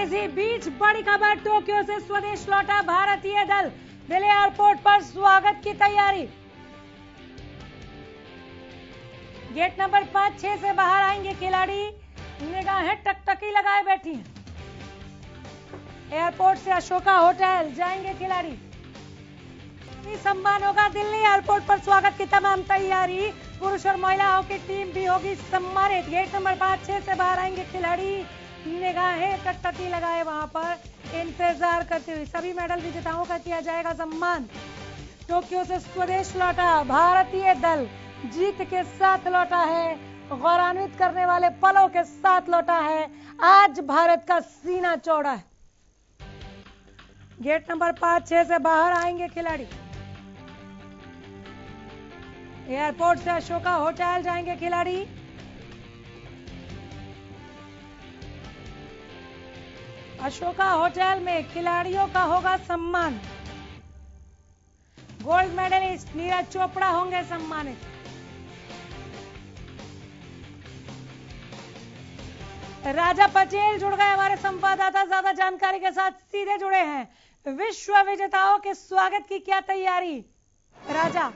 इसी बीच बड़ी खबर, टोक्यो से स्वदेश लौटा भारतीय दल, दिल्ली एयरपोर्ट पर स्वागत की तैयारी। गेट नंबर 5-6 से बाहर आएंगे खिलाड़ी, निगाहें टकटकी लगाए बैठी हैं। एयरपोर्ट से अशोका होटल जाएंगे खिलाड़ी। सम्मान होगा, दिल्ली एयरपोर्ट पर स्वागत की तमाम तैयारी। पुरुष और महिलाओं की टीम भी होगी सम्मानित। गेट नंबर 5-6 से बाहर आएंगे खिलाड़ी, निगाहें टकटकी लगाए वहां पर इंतजार करते हुए। सभी मेडल विजेताओं का किया जाएगा सम्मान। टोक्यो से स्वदेश लौटा भारतीय दल, जीत के साथ लौटा है, गौरवान्वित करने वाले पलों के साथ लौटा है। आज भारत का सीना चौड़ा है। गेट नंबर 5-6 से बाहर आएंगे खिलाड़ी। एयरपोर्ट से अशोका होटल जाएंगे खिलाड़ी। अशोका होटल में खिलाड़ियों का होगा सम्मान। गोल्ड मेडलिस्ट नीरज चोपड़ा होंगे सम्मानित। राजा पटेल जुड़ गए हमारे संवाददाता, ज्यादा जानकारी के साथ सीधे जुड़े हैं। विश्व विजेताओं के स्वागत की क्या तैयारी राजा?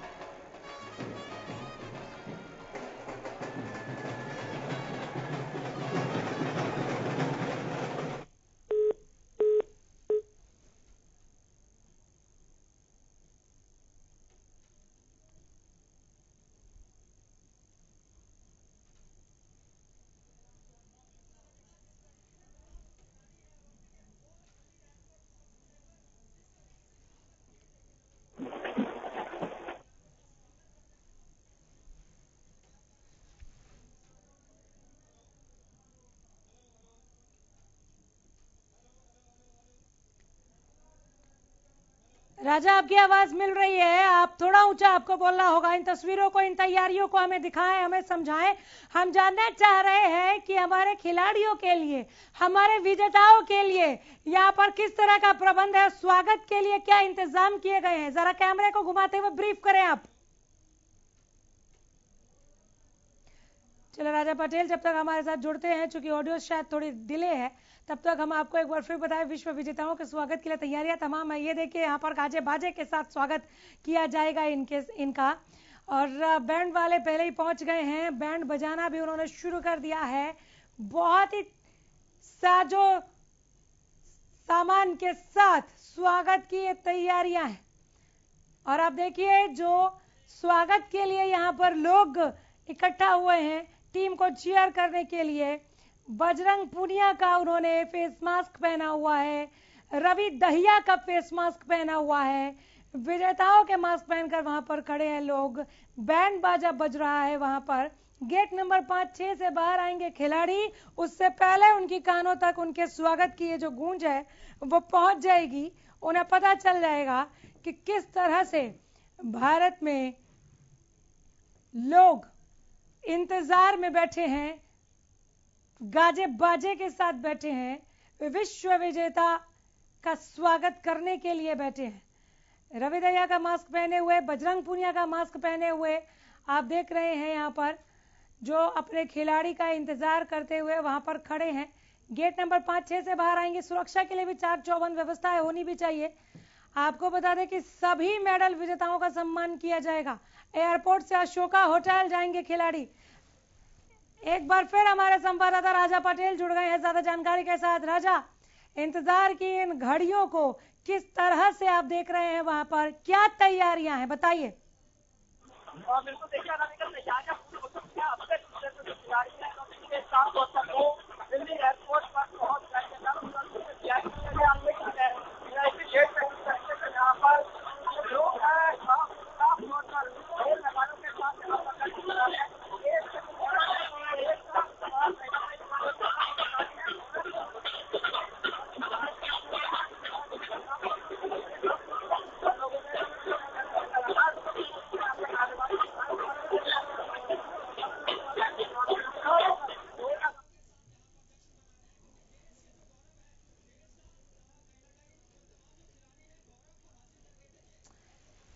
राजा आपकी आवाज मिल रही है, आप थोड़ा ऊंचा आपको बोलना होगा। इन तस्वीरों को, इन तैयारियों को हमें दिखाएं, हमें समझाएं। हम जानना चाह रहे हैं कि हमारे खिलाड़ियों के लिए, हमारे विजेताओं के लिए यहाँ पर किस तरह का प्रबंध है, स्वागत के लिए क्या इंतजाम किए गए हैं। जरा कैमरे को घुमाते हुए ब्रीफ करें आप। चलो राजा पटेल जब तक हमारे साथ जुड़ते हैं, चूंकि ऑडियो शायद थोड़ी डिले है, तब तक हम आपको एक बार फिर बताएं विश्व विजेताओं के स्वागत के लिए तैयारियां तमाम है। ये देखिए यहाँ पर गाजे बाजे के साथ स्वागत किया जाएगा इनका। और बैंड वाले पहले ही पहुंच गए हैं, बैंड बजाना भी उन्होंने शुरू कर दिया है। बहुत ही साजो सामान के साथ स्वागत की ये तैयारियां हैं। और आप देखिए जो स्वागत के लिए यहाँ पर लोग इकट्ठा हुए हैं टीम को चीयर करने के लिए। बजरंग पुनिया का उन्होंने फेस मास्क पहना हुआ है, रवि दहिया का फेस मास्क पहना हुआ है, विजेताओं के मास्क पहनकर वहां पर खड़े हैं लोग। बैंड बाजा बज रहा है वहां पर। गेट नंबर 5-6 से बाहर आएंगे खिलाड़ी, उससे पहले उनकी कानों तक उनके स्वागत की ये जो गूंज है वो पहुंच जाएगी। उन्हें पता चल जाएगा कि किस तरह से भारत में लोग इंतजार में बैठे हैं, गाजे बाजे के साथ बैठे हैं, विश्व विजेता का स्वागत करने के लिए बैठे हैं। रवि दहिया का मास्क पहने हुए, बजरंग पुनिया का मास्क पहने हुए आप देख रहे हैं यहाँ पर जो अपने खिलाड़ी का इंतजार करते हुए वहां पर खड़े हैं। गेट नंबर 5-6 से बाहर आएंगे। सुरक्षा के लिए भी चाक चौबंद व्यवस्था होनी भी चाहिए। आपको बता दें कि सभी मेडल विजेताओं का सम्मान किया जाएगा। एयरपोर्ट से अशोका होटल जाएंगे खिलाड़ी। एक बार फिर हमारे संवाददाता राजा पटेल जुड़ गए हैं ज्यादा जानकारी के साथ। राजा, इंतजार की इन घड़ियों को किस तरह से आप देख रहे हैं, वहां पर क्या तैयारियां हैं, बताइए। बिल्कुल देखिए, दिल्ली एयरपोर्ट पर पहुंच यहाँ पर लोग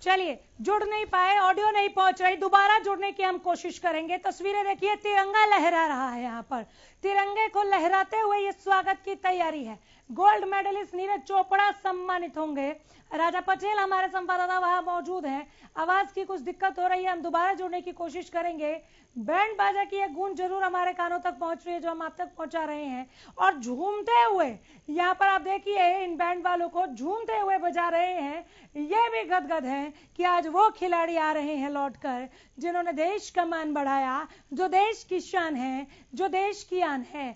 चलिए, जुड़ नहीं पाए, ऑडियो नहीं पहुंच रही, दोबारा जुड़ने की हम कोशिश करेंगे। तस्वीरें देखिए, तिरंगा लहरा रहा है यहाँ पर। तिरंगे को लहराते हुए ये स्वागत की तैयारी है। गोल्ड मेडलिस्ट नीरज चोपड़ा सम्मानित होंगे। राजा पटेल हमारे संवाददाता वहां मौजूद हैं। आवाज की कुछ दिक्कत हो रही है, हम दोबारा जुड़ने की कोशिश करेंगे। बैंड बाजा की एक गूंज जरूर हमारे कानों तक पहुंच रही है, जो हम आप तक पहुंचा रहे हैं। और झूमते हुए यहाँ पर आप देखिए, इन बैंड वालों को झूमते हुए बजा रहे हैं। ये भी गदगद है कि आज वो खिलाड़ी आ रहे हैं लौटकर, जिन्होंने देश का मान बढ़ाया, जो देश की शान है, जो देश की आन है।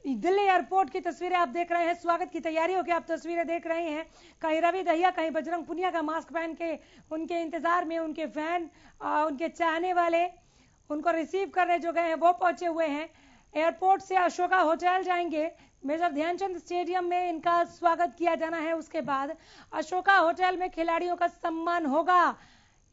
दिल्ली एयरपोर्ट की तस्वीरें आप देख रहे हैं। स्वागत की तैयारियों की आप तस्वीरें देख रहे हैं। कहीं रवि दहिया, कहीं बजरंग पुनिया का मास्क पहन के उनके इंतजार में उनके फैन, उनके चाहने वाले उनको रिसीव करने जो गए हैं वो पहुंचे हुए हैं। एयरपोर्ट से अशोका होटल जाएंगे। मेजर ध्यानचंद स्टेडियम में इनका स्वागत किया जाना है। उसके बाद अशोका होटल में खिलाड़ियों का सम्मान होगा।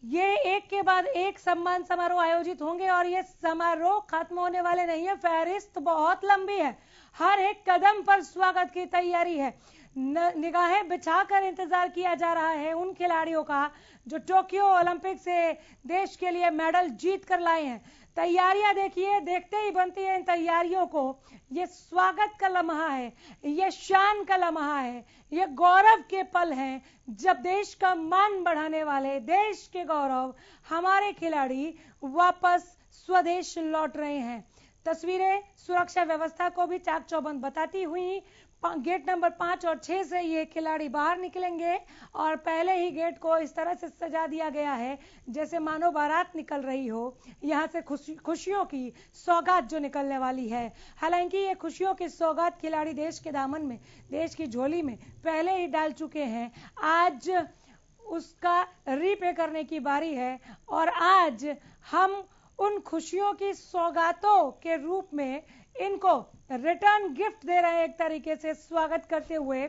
ये एक के बाद एक सम्मान समारोह आयोजित होंगे और ये समारोह खत्म होने वाले नहीं है। फहरिस्त बहुत लंबी है, हर एक कदम पर स्वागत की तैयारी है। निगाहें बिछाकर इंतजार किया जा रहा है उन खिलाड़ियों का जो टोक्यो ओलंपिक से देश के लिए मेडल जीत कर लाए हैं। तैयारियां देखिए, देखते ही बनती है इन तैयारियों को। ये स्वागत का लम्हा है, ये शान का लम्हा है, ये गौरव के पल हैं, जब देश का मान बढ़ाने वाले, देश के गौरव हमारे खिलाड़ी वापस स्वदेश लौट रहे हैं। तस्वीरें सुरक्षा व्यवस्था को भी चाक चौबंद बताती हुई गेट नंबर 5 और 6 से ये खिलाड़ी बाहर निकलेंगे और पहले ही गेट को इस तरह से सजा दिया गया है जैसे मानो बारात निकल रही हो। यहाँ से खुशियों की सौगात जो निकलने वाली है। हालांकि ये खुशियों की सौगात खिलाड़ी देश के दामन में, देश की झोली में पहले ही डाल चुके हैं। आज उसका रीपे करने की बारी है और आज हम उन खुशियों की सौगातों के रूप में इनको रिटर्न गिफ्ट दे रहे हैं। एक तरीके से स्वागत करते हुए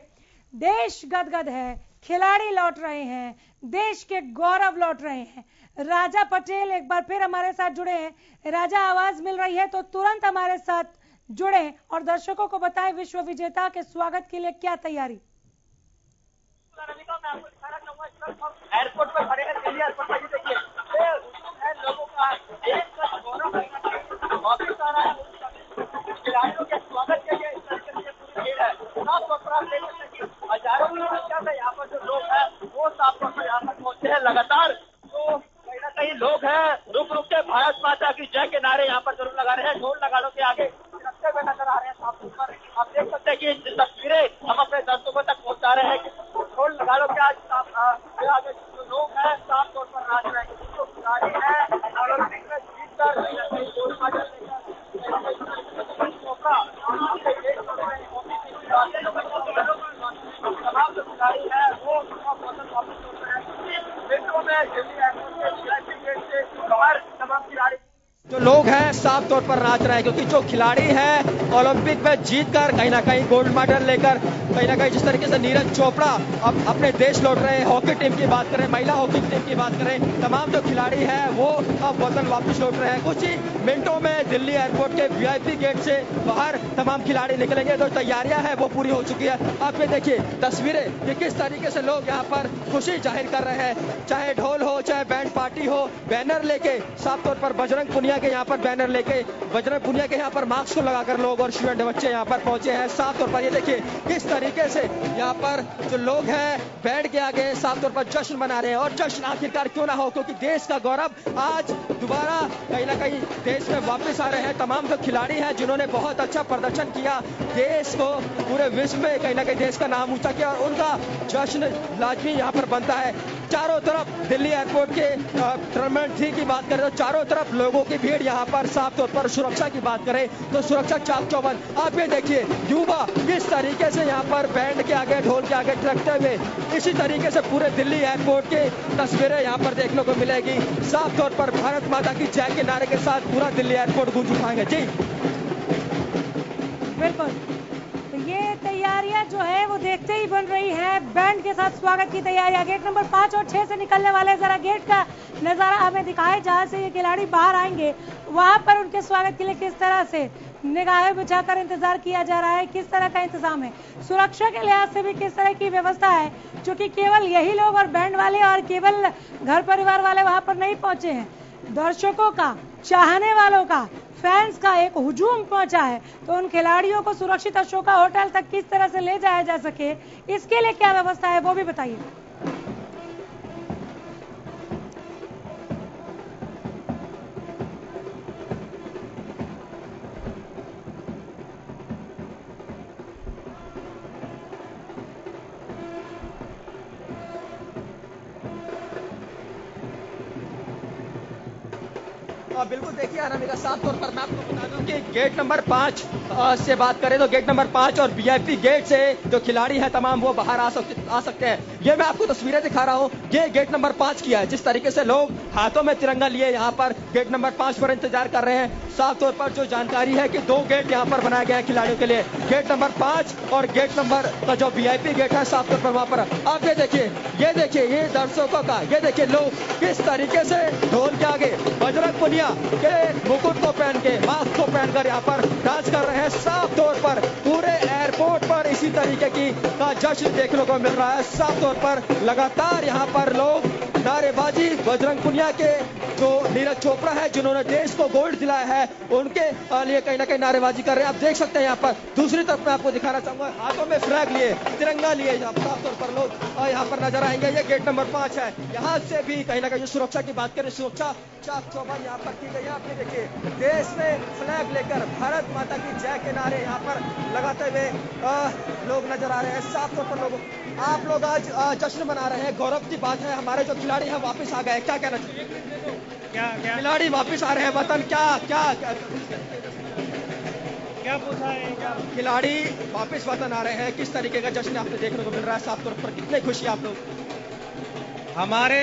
देश गदगद है, खिलाड़ी लौट रहे हैं, देश के गौरव लौट रहे हैं। राजा पटेल एक बार फिर हमारे साथ जुड़े हैं। राजा, आवाज मिल रही है तो तुरंत हमारे साथ जुड़े और दर्शकों को बताएं विश्व विजेता के स्वागत के लिए क्या तैयारी। एयरपोर्ट पर खड़े हैं, दिल्ली एयरपोर्ट पर देखिए लोगों का ऑफिस आ रहा है। खिलाड़ियों के स्वागत के लिए इस तरीके से पूरी भीड़ है। साफ तौर पर आप देख सकते हैं कि हजारों की संख्या में यहाँ पर जो लोग हैं वो साफ तौर पर यहाँ तक पहुंचे हैं। लगातार जो कहीं ना कहीं लोग हैं रुक रुक के भारत माता की जय के नारे यहाँ पर जरूर लगा रहे हैं। ढोल नगाड़ों के आगे रखते हुए नजर आ रहे हैं। साफ तौर पर आप देख सकते हैं कि तस्वीरें हम अपने दर्शकों तक पहुंचा रहे हैं। ढोल नगाड़ों के आगे जो लोग हैं साफ तौर पर नाच रहे हैं। जो खिलाड़ी है ओलंपिक में जीतकर गोल्ड मेडल तमाम जो खिलाड़ी है वो तमाम खिलाड़ी जो लोग हैं साफ तौर पर नाच रहे हैं, क्योंकि जो खिलाड़ी हैं ओलंपिक में जीतकर कहीं ना कहीं गोल्ड मेडल लेकर, कहीं ना कहीं जिस तरीके से नीरज चोपड़ा अब अपने देश लौट रहे हैं। हॉकी टीम की बात करें, महिला हॉकी टीम की बात करें, तमाम जो खिलाड़ी हैं वो अब वतन वापस लौट रहे हैं। कुछ ही मिनटों में दिल्ली एयरपोर्ट के VIP गेट से बाहर तमाम खिलाड़ी निकलेंगे। तो तैयारियां हैं वो पूरी हो चुकी है। आप ये देखिए तस्वीरें कि किस तरीके से लोग यहाँ पर खुशी जाहिर कर रहे हैं, चाहे ढोल हो, चाहे बैंड पार्टी हो, बैनर लेके साफ तौर पर बजरंग पुनिया के यहाँ पर बैनर लेके, बजरंग पुनिया के यहाँ पर मास्क को लगाकर लोग और स्टूडेंट बच्चे यहाँ पर पहुंचे हैं। साफ तौर पर ये देखिए किस तरीके से यहाँ पर जो लोग हैं बैंड के आगे साफ तौर पर जश्न मना रहे हैं। और जश्न आखिरकार क्यों ना हो, क्योंकि देश का गौरव आज दोबारा कहीं ना कहीं देश में वापस आ रहे हैं। तमाम जो खिलाड़ी हैं जिन्होंने बहुत अच्छा प्रदर्शन किया, देश को पूरे विश्व में कहीं ना कहीं देश का नाम ऊंचा किया, और उनका जश्न लाजमी यहाँ पर बनता है। चारों तरफ दिल्ली एयरपोर्ट के टर्मिनल 3 की बात करें तो चारों तरफ लोगों की भीड़ यहाँ पर। साफ तौर पर सुरक्षा की बात करें तो सुरक्षा चाक चौबंद। आप ये देखिए युवा किस तरीके से यहाँ पर बैंड के आगे, ढोल के आगे ट्रकते हुए, इसी तरीके से पूरे दिल्ली एयरपोर्ट के तस्वीरें यहाँ पर देखने को मिलेगी। साफ तौर पर भारत माता की जय के नारे के साथ पूरा दिल्ली एयरपोर्ट गूंज उठाएंगे। जी बिल्कुल, तो ये तैयारियां जो है वो देखते ही बन रही है। बैंड के साथ स्वागत की तैयारियां गेट नंबर 5 और 6 से निकलने वाले, जरा गेट का नजारा हमें दिखाए जहां से ये खिलाड़ी बाहर आएंगे, वहां पर उनके स्वागत के लिए किस तरह से निगाहें बिछाकर इंतजार किया जा रहा है। किस तरह का इंतजाम है, सुरक्षा के लिहाज से भी किस तरह की व्यवस्था है, क्योंकि केवल यही लोग और बैंड वाले और केवल घर परिवार वाले वहां पर नहीं पहुंचे हैं। दर्शकों का, चाहने वालों का, फैंस का एक हुजूम पहुंचा है। तो उन खिलाड़ियों को सुरक्षित अशोका होटल तक किस तरह से ले जाया जा सके, इसके लिए क्या व्यवस्था है वो भी बताइए। बिल्कुल देखिए अनामिका, साफ तौर पर मैं आपको बता दूं कि गेट नंबर 5 से बात करें तो गेट नंबर 5 और वीआईपी गेट से जो खिलाड़ी हैं तमाम वो बाहर आ सकते हैं। ये मैं आपको तस्वीरें दिखा रहा हूँ। ये गेट नंबर 5 की है, जिस तरीके से लोग हाथों में तिरंगा लिए यहाँ पर गेट नंबर 5 पर इंतजार कर रहे हैं। साफ तौर पर जो जानकारी है कि 2 गेट यहाँ पर बनाए गए हैं खिलाड़ियों के लिए, गेट नंबर 5 और गेट नंबर का जो वीआईपी गेट है साफ तौर पर वहां पर आप ये देखिए ये दर्शकों का, ये देखिए लोग किस तरीके से ढोल के आगे बजरंग पुनिया के मुकुट को पहन के, मास्क को पहनकर यहाँ पर डांस कर रहे हैं। साफ तौर पर पूरे एयरपोर्ट पर इसी तरीके की का जश्न देखने को मिल रहा है। साफ तौर पर लगातार यहाँ पर लोग नारेबाजी, बजरंग पुनिया के जो नीरज चोपड़ा है जिन्होंने देश को गोल्ड दिलाया है, उनके लिए कहीं ना कहीं नारेबाजी कर रहे हैं। आप देख सकते हैं यहाँ पर दूसरी तरफ मैं आपको दिखाना चाहूंगा, हाथों में फ्लैग लिए, तिरंगा लिए साफ तौर पर लोग यहाँ पर नजर आएंगे। ये गेट नंबर 5 है, यहाँ से भी कहीं ना कहीं सुरक्षा की बात करें, सुरक्षा चाक चौबंद यहाँ पर की गई है। आप ये देखिए देश में फ्लैग लेकर भारत माता की जय के नारे यहाँ पर लगाते हुए लोग नजर आ रहे हैं। साफ तौर पर आप लोग आज जश्न मना रहे हैं, गौरव की बात है। हमारे जो खिलाड़ी हैं वापस आ गए, क्या कहना चाहिए? क्या खिलाड़ी वापस आ रहे हैं वतन, क्या पूछा है? क्या खिलाड़ी वापस वतन आ रहे हैं, किस तरीके का जश्न आपको देखने को मिल रहा है? साफ तौर पर कितनी खुशी आप लोग? हमारे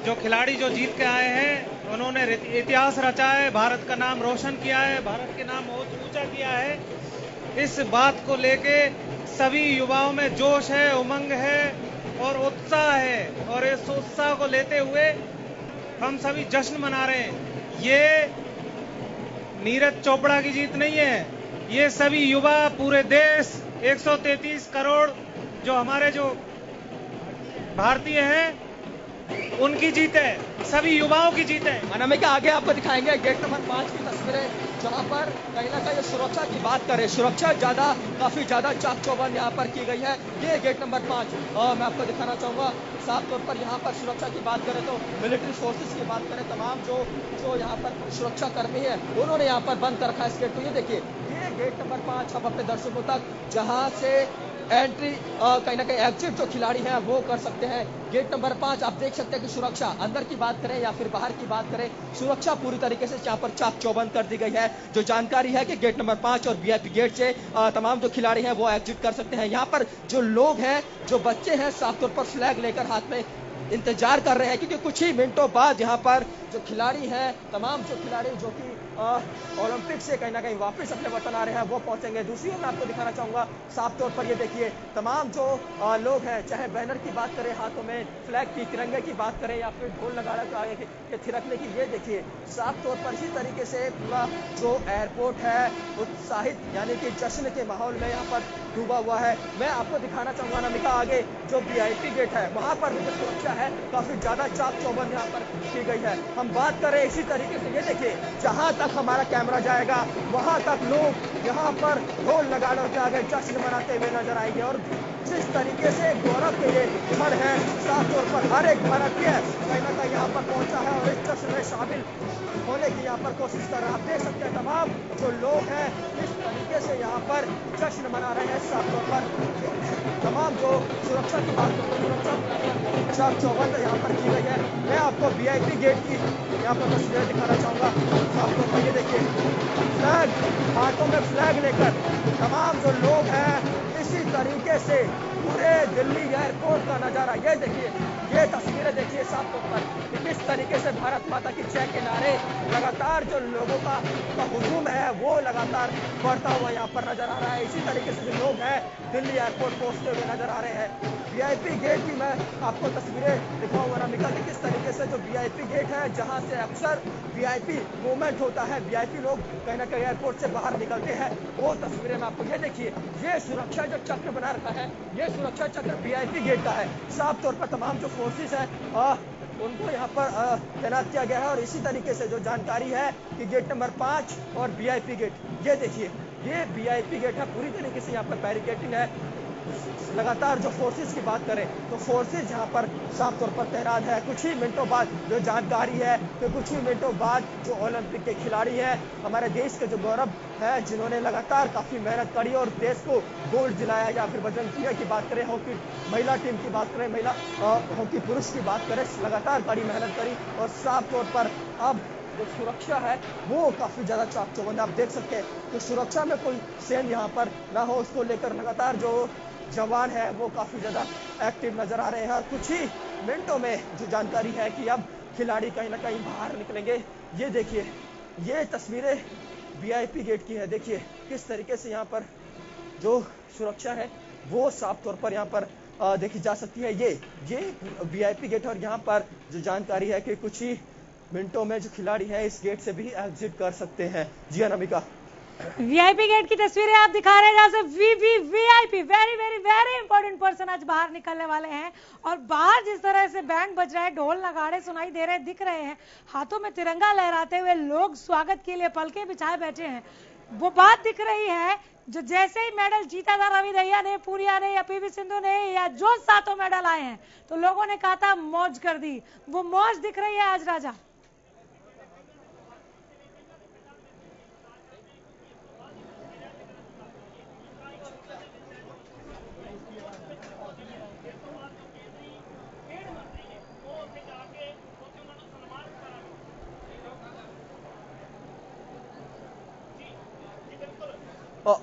जो खिलाड़ी जो जीत के आए हैं उन्होंने इतिहास रचा है, भारत का नाम रोशन किया है, भारत के नाम बहुत ऊंचा किया है। इस बात को लेके सभी युवाओं में जोश है, उमंग है और उत्साह है, और इस उत्साह को लेते हुए हम सभी जश्न मना रहे हैं। ये नीरज चोपड़ा की जीत नहीं है, ये सभी युवा, पूरे देश 133 करोड़ जो हमारे जो भारतीय हैं उनकी जीत है, सभी युवाओं की जीत है। अनामिका आगे आपको दिखाएंगे गेट नंबर 5 की तस्वीरें, जहां पर कहीं ना कहीं सुरक्षा की बात करें, सुरक्षा काफी ज्यादा चाक चौबंद यहाँ पर की गई है। ये गेट नंबर 5 मैं आपको दिखाना चाहूंगा। साफ तौर पर यहाँ पर सुरक्षा की बात करें तो मिलिट्री फोर्सेस की बात करें, तमाम जो यहाँ पर सुरक्षा कर्मी है उन्होंने यहाँ पर बंद कर रखा है इस गेट को। ये देखिए ये गेट नंबर 5 हम अपने दर्शकों तक जहाँ से एंट्री कहीं ना कहीं एग्जिट जो खिलाड़ी हैं वो कर सकते हैं। गेट नंबर 5 आप देख सकते हैं कि सुरक्षा अंदर की बात करें या फिर बाहर की बात करें, सुरक्षा पूरी तरीके से यहाँ पर चाक चौबंद कर दी गई है। जो जानकारी है कि गेट नंबर 5 और वीआईपी गेट से तमाम जो खिलाड़ी हैं वो एग्जिट कर सकते हैं। यहाँ पर जो लोग हैं, जो बच्चे हैं, साफ तौर पर फ्लैग लेकर हाथ में इंतजार कर रहे हैं, क्योंकि कुछ ही मिनटों बाद यहाँ पर जो खिलाड़ी हैं, तमाम जो खिलाड़ी जो कि ओलंपिक से कहीं ना कहीं वापस अपने वतन आ रहे हैं वो पहुंचेंगे। दूसरी ओर मैं आपको दिखाना चाहूंगा, साफ तौर पर ये देखिए तमाम जो लोग हैं, चाहे बैनर की बात करें, हाथों में फ्लैग की, तिरंगे की बात करें या फिर ढोल नगाड़ा के थिरकने की, ये देखिए साफ तौर पर इसी तरीके से पूरा जो एयरपोर्ट है उत्साहित यानी कि जश्न के माहौल में यहाँ पर डूबा हुआ है। मैं आपको दिखाना चाहूंगा अनामिका आगे जो वीआईपी गेट है वहां पर भी जो सुरक्षा है काफी ज्यादा चाक चौबंद यहाँ पर की गई है। हम बात करें इसी तरीके से, ये देखिए जहां तक हमारा कैमरा जाएगा वहां तक लोग यहाँ पर ढोल नगाड़ों के आगे जश्न मनाते हुए नजर आएंगे। और जिस तरीके से गौरव के लिए क्षण है, साफ तौर पर हर एक भारतीय कहीं ना कहीं यहाँ पर पहुंचा है और इस जश्न में शामिल होने की यहाँ पर कोशिश कर रहे हैं। आप देख सकते हैं तमाम जो लोग हैं इस तरीके से यहाँ पर जश्न मना रहे हैं। साफ तौर पर तमाम जो सुरक्षा की बात करते हैं, सुरक्षा चाक चौबंद यहाँ पर की गई है। मैं आपको वीआईपी गेट की यहाँ पर तस्वीरें दिखाना चाहूंगा। साफ तौर पर ये देखिए फ्लैग, हाथों में फ्लैग लेकर तमाम जो लोग हैं इसी तरीके से पूरे दिल्ली एयरपोर्ट का नजारा, ये देखिए ये तस्वीरें देखिए साफ तौर पर किस तरीके से भारत माता की जय के नारे लगातार जो लोगों का हुजूम है वो लगातार बढ़ता हुआ यहाँ पर नजर आ रहा है। इसी तरीके से जो लोग हैं दिल्ली एयरपोर्ट पहुंचते हुए नजर आ रहे हैं। वीआईपी गेट की मैं आपको तस्वीरें दिखाऊंगा अनामिका की, किस तरीके से जो वीआईपी गेट है जहां से अक्सर वीआईपी मूवमेंट होता है, वीआईपी लोग कहीं ना कहीं एयरपोर्ट से बाहर निकलते हैं, वो तस्वीरें में आपको ये देखिए। ये सुरक्षा जो चक्र बना रखा है ये सुरक्षा चक्र वीआईपी गेट का है। साफ तौर पर तमाम जो फोर्सेस है उनको यहाँ पर तैनात किया गया है। और इसी तरीके से जो जानकारी है कि गेट नंबर 5 और वीआईपी गेट, ये देखिए ये वीआईपी गेट है, पूरी तरीके से यहाँ पर बैरिकेडिंग है। लगातार जो फोर्सेस की बात करें तो फोर्सेस यहाँ पर साफ तौर पर तैनात है। कुछ ही मिनटों बाद जो जानकारी है कि कुछ ही मिनटों बाद जो ओलंपिक के खिलाड़ी हैं, हमारे देश के जो गौरव है, जिन्होंने लगातार काफी मेहनत करी और देश को गोल्ड दिलाया, या फिर बजरंग पुनिया की बात करें, हॉकी महिला टीम की बात करें, महिला हॉकी पुरुष की बात करें, लगातार कड़ी मेहनत करी। और साफ तौर पर अब जो सुरक्षा है वो काफी ज्यादा चाक चौबंद आप देख सकते हैं। तो सुरक्षा में कोई सेंध यहाँ पर ना हो, उसको लेकर लगातार जो जवान है वो काफी ज्यादा एक्टिव नजर आ रहे हैं। और कुछ ही मिनटों में जो जानकारी है कि अब खिलाड़ी कहीं ना कहीं बाहर निकलेंगे। ये देखिए ये तस्वीरें वीआईपी गेट की है, देखिए किस तरीके से यहाँ पर जो सुरक्षा है वो साफ तौर पर यहाँ पर देखी जा सकती है। ये वीआईपी गेट, और यहाँ पर जो जानकारी है कि कुछ ही मिनटों में जो खिलाड़ी है इस गेट से भी एग्जिट कर सकते हैं। जी अनामिका, वीआईपी गेट की तस्वीरें आप दिखा रहे हैं जहां से VIP very very very important person आज बाहर निकलने वाले हैं। और बाहर जिस तरह से बैंड बज रहा है, ढोल नगाड़े सुनाई दे रहे, दिख रहे हैं, हाथों में तिरंगा लहराते हुए लोग स्वागत के लिए पलके बिछाए बैठे हैं, वो बात दिख रही है। जो जैसे ही मेडल जीता था रवि दहिया ने, पूरिया ने या पीवी सिंधु ने, या जो 7 मेडल आए हैं, तो लोगों ने कहा था मौज कर दी, वो मौज दिख रही है आज राजा।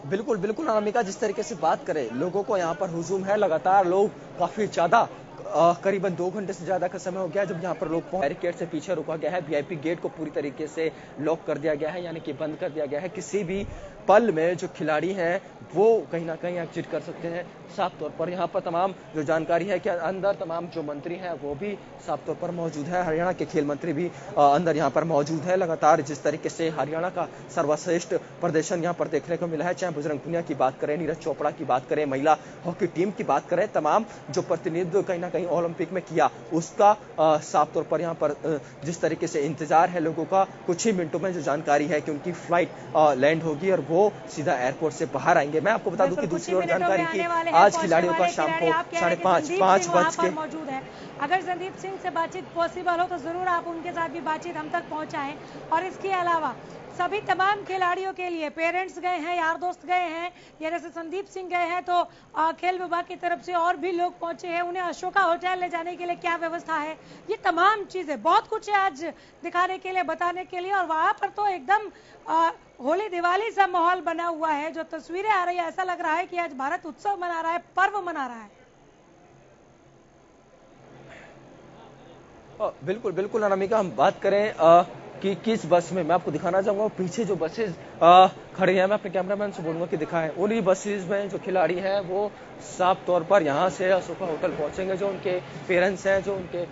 बिल्कुल बिल्कुल अनामिका, जिस तरीके से बात करें लोगों को यहाँ पर हुजूम है, लगातार लोग काफी ज्यादा करीबन 2 घंटे से ज्यादा का समय हो गया जब यहाँ पर लोग बैरिकेड से पीछे रुका गया है। वीआईपी गेट को पूरी तरीके से लॉक कर दिया गया है, यानी कि बंद कर दिया गया है। किसी भी पल में जो खिलाड़ी हैं वो कहीं ना कहीं एग्जिट कर सकते हैं। साफ तौर पर यहाँ पर तमाम जो जानकारी है कि अंदर तमाम जो मंत्री हैं वो भी साफ तौर पर मौजूद है। हरियाणा के खेल मंत्री भी अंदर यहाँ पर मौजूद है। लगातार जिस तरीके से हरियाणा का सर्वश्रेष्ठ प्रदर्शन यहाँ पर देखने को मिला है, चाहे बजरंग पुनिया की बात करें, नीरज चोपड़ा की बात करें, महिला हॉकी टीम की बात करें, तमाम जो प्रतिनिधित्व कहीं ना कहीं ओलंपिक में किया उसका साफ तौर पर यहाँ पर जिस तरीके से इंतजार है लोगों का। कुछ ही मिनटों में जो जानकारी है कि उनकी फ्लाइट लैंड होगी और वो सीधा एयरपोर्ट से बाहर आएंगे। मैं आपको बता दूं कि दूसरी ओर जानकारी की आज खिलाड़ियों का शाम को 5:30 बज के मौजूद है। अगर संदीप सिंह से बातचीत पॉसिबल हो तो जरूर आप उनके साथ भी बातचीत हम तक पहुंचाएं। और इसके अलावा सभी तमाम खिलाड़ियों के लिए पेरेंट्स गए हैं, यार दोस्त गए हैं, या जैसे संदीप सिंह गए हैं तो खेल विभाग की तरफ से और भी लोग पहुंचे हैं, उन्हें अशोका होटल ले जाने के लिए क्या व्यवस्था है, ये तमाम चीजें बहुत कुछ है आज दिखाने के लिए, बताने के लिए। और वहां पर तो एकदम होली दिवाली सा माहौल बना हुआ है। जो तस्वीरें आ रही है ऐसा लग रहा है कि आज भारत उत्सव मना रहा है, पर्व मना रहा है। बिल्कुल बिल्कुल अनामिका, हम बात करें कि किस बस में, मैं आपको दिखाना चाहूंगा पीछे जो बसेज खड़ी हैं, मैं अपने कैमरामैन से बोलूंगा कि दिखाएं। उन्हीं बसेज में जो खिलाड़ी हैं वो साफ तौर पर यहाँ से अशोका होटल पहुंचेंगे। जो उनके पेरेंट्स हैं, जो उनके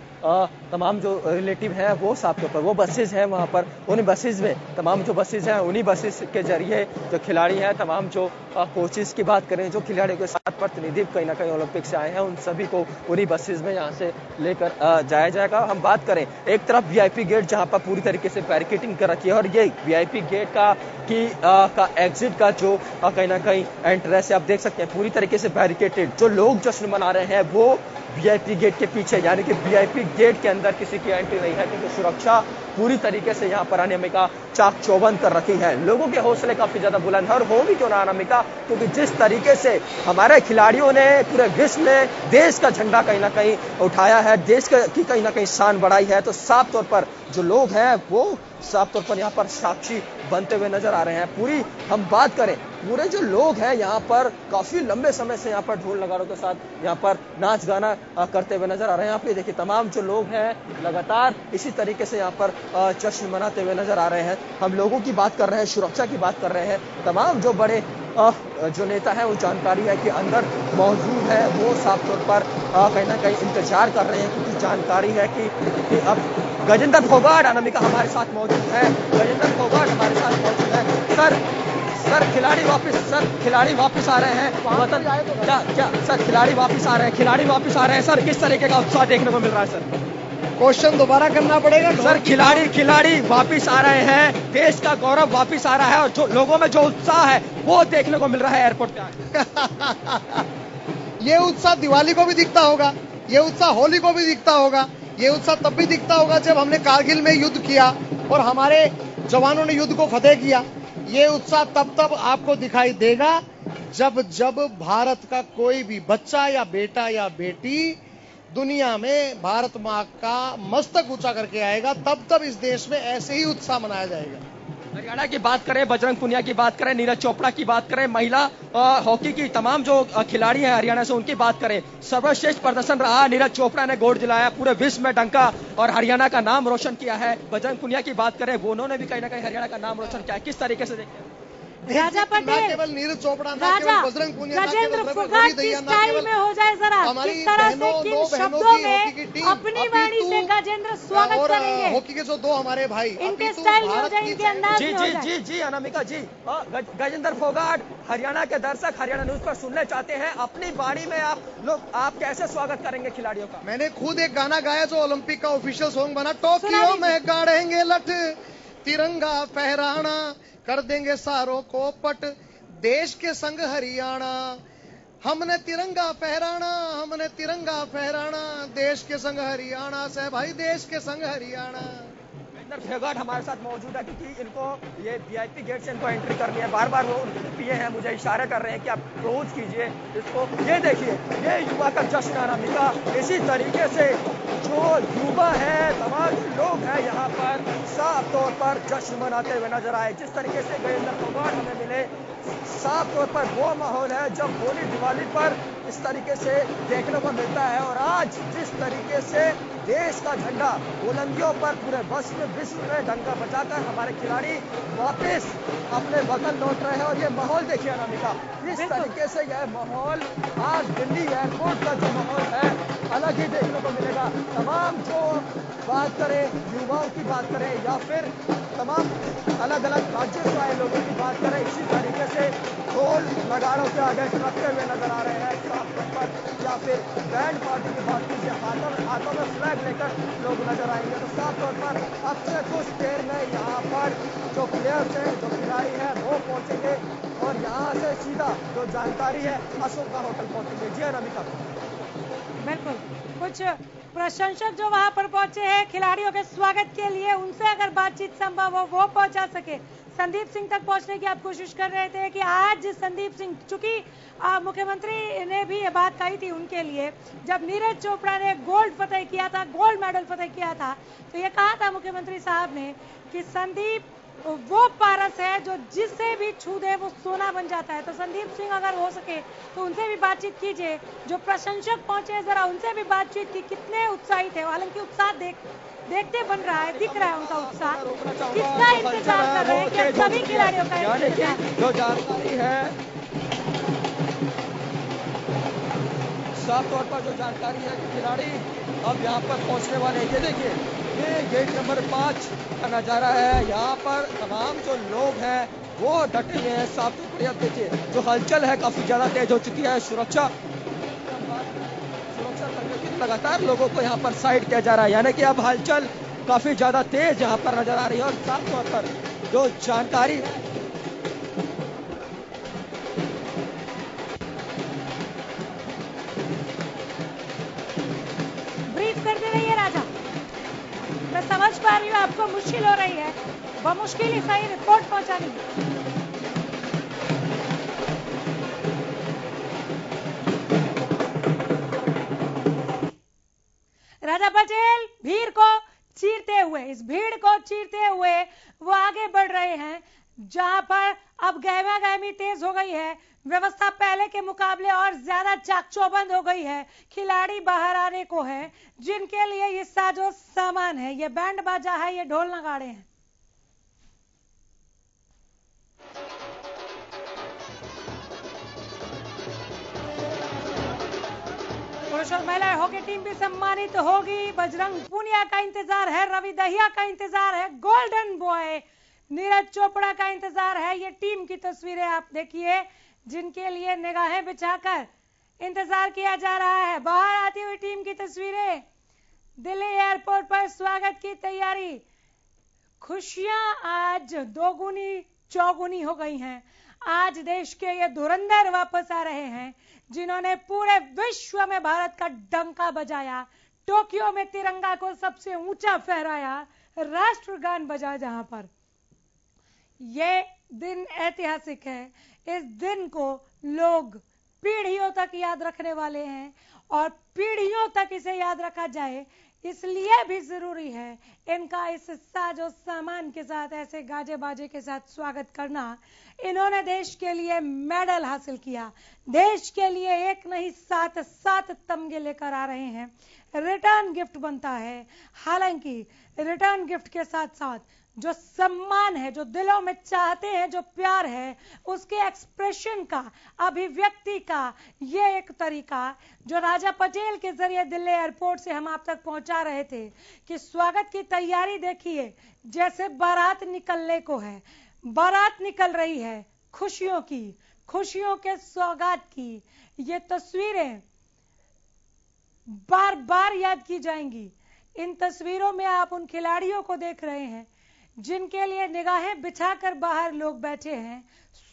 तमाम जो रिलेटिव हैं वो साफ तौर पर वो बसेज हैं वहाँ पर, उन्हीं बसेज में तमाम जो बसेज हैं उन्हीं बसेज के जरिए जो खिलाड़ी हैं, तमाम जो कोचेस की बात करें, जो खिलाड़ियों के साथ प्रतिनिधित्व कहीं ना कहीं ओलंपिक से आए हैं, उन सभी को उन्हीं बसेज में यहाँ से लेकर जाया जाएगा। हम बात करें एक तरफ वीआईपी गेट जहाँ पर पूरी तरीके से बैरिकेडिंग कर रखी है, और ये वीआईपी गेट का एग्जिट का जो कहीं ना कहीं एंट्रेंस है आप देख सकते हैं पूरी तरीके से बैरिकेटेड। जो लोग जश्न मना रहे हैं वो वीआईपी गेट के पीछे, यानी कि वीआईपी गेट के अंदर किसी की एंट्री नहीं है, क्योंकि सुरक्षा पूरी तरीके से यहाँ पर अनामिका चाक चौबंद कर रखी है। लोगों के हौसले काफी ज्यादा बुलंद है, और हो भी क्यों ना अनामिका, क्योंकि जिस तरीके से हमारे खिलाड़ियों ने पूरे विश्व में देश का झंडा कहीं ना कहीं उठाया है, देश की कहीं ना कहीं शान बढ़ाई है, तो साफ तौर पर जो लोग हैं वो साफ तौर पर यहाँ पर साक्षी बनते हुए नजर आ रहे हैं। पूरी हम बात करें पूरे जो लोग हैं यहाँ पर काफी लंबे समय से यहाँ पर ढोल नगाड़ों के साथ यहाँ पर नाच गाना करते हुए नजर आ रहे हैं। यहाँ पे देखिए तमाम जो लोग हैं लगातार इसी तरीके से यहाँ पर जश्न मनाते हुए नजर आ रहे हैं। हम लोगों की बात कर रहे हैं, सुरक्षा की बात कर रहे हैं। तमाम जो बड़े जो नेता है वो जानकारी है कि अंदर मौजूद है, वो साफ तौर पर कहीं ना कहीं इंतजार कर रहे हैं, क्योंकि जानकारी है कि अब गजेंद्र फोगाट अनामिका हमारे साथ मौजूद है। गजेंद्र फोगाट हमारे साथ मौजूद है। सर खिलाड़ी वापस आ रहे हैं। क्या सर खिलाड़ी वापस आ रहे हैं सर, किस तरीके का उत्साह देखने को मिल रहा है सर? क्वेश्चन दोबारा करना पड़ेगा सर। खिलाड़ी वापस आ रहे हैं, देश का गौरव वापस आ रहा है और जो लोगों में जो उत्साह है वो देखने को मिल रहा है एयरपोर्ट पे। ये उत्साह दिवाली को भी दिखता होगा, ये उत्साह होली को भी दिखता होगा, ये उत्साह तब भी दिखता होगा जब हमने कारगिल में युद्ध किया और हमारे जवानों ने युद्ध को फतेह किया। ये उत्साह तब आपको दिखाई देगा जब भारत का कोई भी बच्चा या बेटा या बेटी दुनिया में भारत माँ का मस्तक ऊंचा करके आएगा, तब इस देश में ऐसे ही उत्साह मनाया जाएगा। हरियाणा की बात करें, बजरंग पुनिया की बात करें, नीरज चोपड़ा की बात करें, महिला हॉकी की तमाम जो खिलाड़ी हैं हरियाणा से उनकी बात करें, सर्वश्रेष्ठ प्रदर्शन रहा। नीरज चोपड़ा ने गोल्ड दिलाया, पूरे विश्व में डंका और हरियाणा का नाम रोशन किया है। बजरंग पुनिया की बात करें, वो उन्होंने भी कहीं ना कहीं हरियाणा का नाम रोशन किया है। किस तरीके से देखते हैं? राजा पटेल, केवल नीरज चोपड़ा, राजा बजरंग पुनिया, गजेंद्र फोगाट की स्टाइल में हो जाए जरा, किस तरह से किन शब्दों में अपनी वाणी से गजेंद्र स्वागत करेंगे। हॉकी के जो दो हमारे भाई इनके स्टाइल में हो जाए, इनके अंदाज में हो जाए। जी अनामिका जी, गजेंद्र फोगाट हरियाणा के दर्शक हरियाणा न्यूज पर सुनने चाहते हैं, अपनी वाणी में आप कैसे स्वागत करेंगे खिलाड़ियों का? मैंने खुद एक गाना गाया जो ओलंपिक का ऑफिशियल सॉन्ग बना, टोक्यो में गाड़ेंगे लठ, तिरंगा फहराना कर देंगे सारों को पट, देश के संग हरियाणा, हमने तिरंगा फहराना, देश के संग हरियाणा से भाई, देश के संग हरियाणा। गजेंद्र फोगाट हमारे साथ मौजूद है, क्योंकि इनको ये वीआईपी गेट से इनको एंट्री करनी है। बार वो उनके पीए हैं, मुझे इशारा कर रहे हैं कि आप अप्रोच कीजिए इसको। ये देखिए, ये युवा का जश्न अनामिका, इसी तरीके से जो युवा है, तमाम लोग हैं यहाँ पर साफ तौर पर जश्न मनाते हुए नजर आए। जिस तरीके से गजेंद्र फोगाट हमें मिले, साफ तौर पर वो माहौल है जब होली दिवाली पर इस तरीके से देखने को मिलता है। और आज जिस तरीके से देश का झंडा बुलंदियों पर पूरे विश्व में डंका बजाकर हमारे खिलाड़ी वापस अपने वतन लौट रहे हैं, और ये माहौल देखिए अनामिका, इस तरीके से यह माहौल आज दिल्ली एयरपोर्ट का जो माहौल है अलग ही देखने को मिलेगा। तमाम जो बात करें, युवाओं की बात करें या फिर तमाम अलग अलग राज्यों से आए लोगों की बात करें, इसी तरीके से ढोल नगाड़ों के आगे रखते हुए नजर आ रहे हैं साफ तौर पर, या फिर बैंड पार्टी की बात कीजिए, हाथों में फ्लैग लेकर लोग नजर आएंगे। तो साफ तौर पर अब से कुछ देर में यहाँ पर जो प्लेयर्स हैं, जो खिलाड़ी हैं, वो पहुंचेंगे और यहाँ से सीधा जो जानकारी है अशोका होटल पहुंचेंगे। जी अनामिका, बिल्कुल, कुछ प्रशंसक जो वहां पर पहुंचे हैं खिलाड़ियों के स्वागत के लिए, उनसे अगर बातचीत संभव हो वो पहुंचा सके। संदीप सिंह तक पहुंचने की आप कोशिश कर रहे थे कि आज संदीप सिंह, चूंकि मुख्यमंत्री ने भी ये बात कही थी उनके लिए, जब नीरज चोपड़ा ने गोल्ड फतेह किया था, गोल्ड मेडल फतेह किया था, तो ये कहा था मुख्यमंत्री साहब ने कि संदीप वो पारस है जो जिसे भी छू दे वो सोना बन जाता है। तो संदीप सिंह अगर हो सके तो उनसे भी बातचीत कीजिए, जो प्रशंसक पहुंचे जरा उनसे भी बातचीत की, कितने उत्साहित है। हालांकि उत्साह देखते बन रहा है, दिख रहा है उनका उत्साह, कितना इंतजार कर रहे हैं कि सभी खिलाड़ियों का जो जानकारी है, साफ तौर पर जो जानकारी है कि खिलाड़ी अब यहाँ पर पहुंचने वाले हैं। ये देखिए, ये गेट नंबर 5 का नजारा है। यहाँ पर तमाम जो लोग हैं वो डटे हुए हैं। साफ तौर पर देखिए, जो हलचल है काफी ज्यादा तेज हो चुकी है। सुरक्षा कर्मियों की लगातार लोगों को यहाँ पर साइड किया जा रहा है, यानी कि अब हलचल काफी ज्यादा तेज यहाँ पर नजर आ रही है। और साफ तौर पर जो जानकारी करते रहिए राजा, मैं समझ पा रही हूँ आपको मुश्किल हो रही है, बमुश्किल ही सही रिपोर्ट पहुंचानी। राजा पटेल भीड़ को चीरते हुए, इस भीड़ को चीरते हुए वो आगे बढ़ रहे हैं। जहां पर अब गहमा गहमी तेज हो गई है, व्यवस्था पहले के मुकाबले और ज्यादा चाकचौबंद हो गई है। खिलाड़ी बाहर आने को है, जिनके लिए ये साजो सामान है, ये बैंड बाजा है, ये ढोल नगाड़े हैं। पुरुष और महिला हॉकी टीम भी सम्मानित होगी। बजरंग पूनिया का इंतजार है, रवि दहिया का इंतजार है, गोल्डन बॉय नीरज चोपड़ा का इंतजार है। ये टीम की तस्वीरें आप देखिए, जिनके लिए निगाहें बिछाकर इंतजार किया जा रहा है। बाहर आती हुई टीम की तस्वीरें, दिल्ली एयरपोर्ट पर स्वागत की तैयारी। खुशियां आज दोगुनी चौगुनी हो गई हैं। आज देश के ये धुरंधर वापस आ रहे हैं, जिन्होंने पूरे विश्व में भारत का डंका बजाया, टोक्यो में तिरंगा को सबसे ऊंचा फहराया, राष्ट्रगान बजा। जहां पर ये दिन ऐतिहासिक है, इस दिन को लोग पीढ़ियों तक याद रखने वाले हैं और पीढ़ियों तक इसे याद रखा जाए, इसलिए भी जरूरी है इनका इस साजो सामान के साथ, ऐसे गाजे बाजे के साथ स्वागत करना। इन्होंने देश के लिए मेडल हासिल किया, देश के लिए एक नहीं 7 तमगे लेकर आ रहे हैं। रिटर्न गिफ्ट बनता है, हालांकि रिटर्न गिफ्ट के साथ साथ जो सम्मान है, जो दिलों में चाहते हैं, जो प्यार है, उसके एक्सप्रेशन का, अभिव्यक्ति का ये एक तरीका जो राजा पटेल के जरिए दिल्ली एयरपोर्ट से हम आप तक पहुंचा रहे थे कि स्वागत की तैयारी देखिए, जैसे बारात निकलने को है। बारात निकल रही है खुशियों की, खुशियों के सौगात की। ये तस्वीरें बार बार याद की जाएंगी। इन तस्वीरों में आप उन खिलाड़ियों को देख रहे हैं, जिनके लिए निगाहें बिछाकर बाहर लोग बैठे हैं,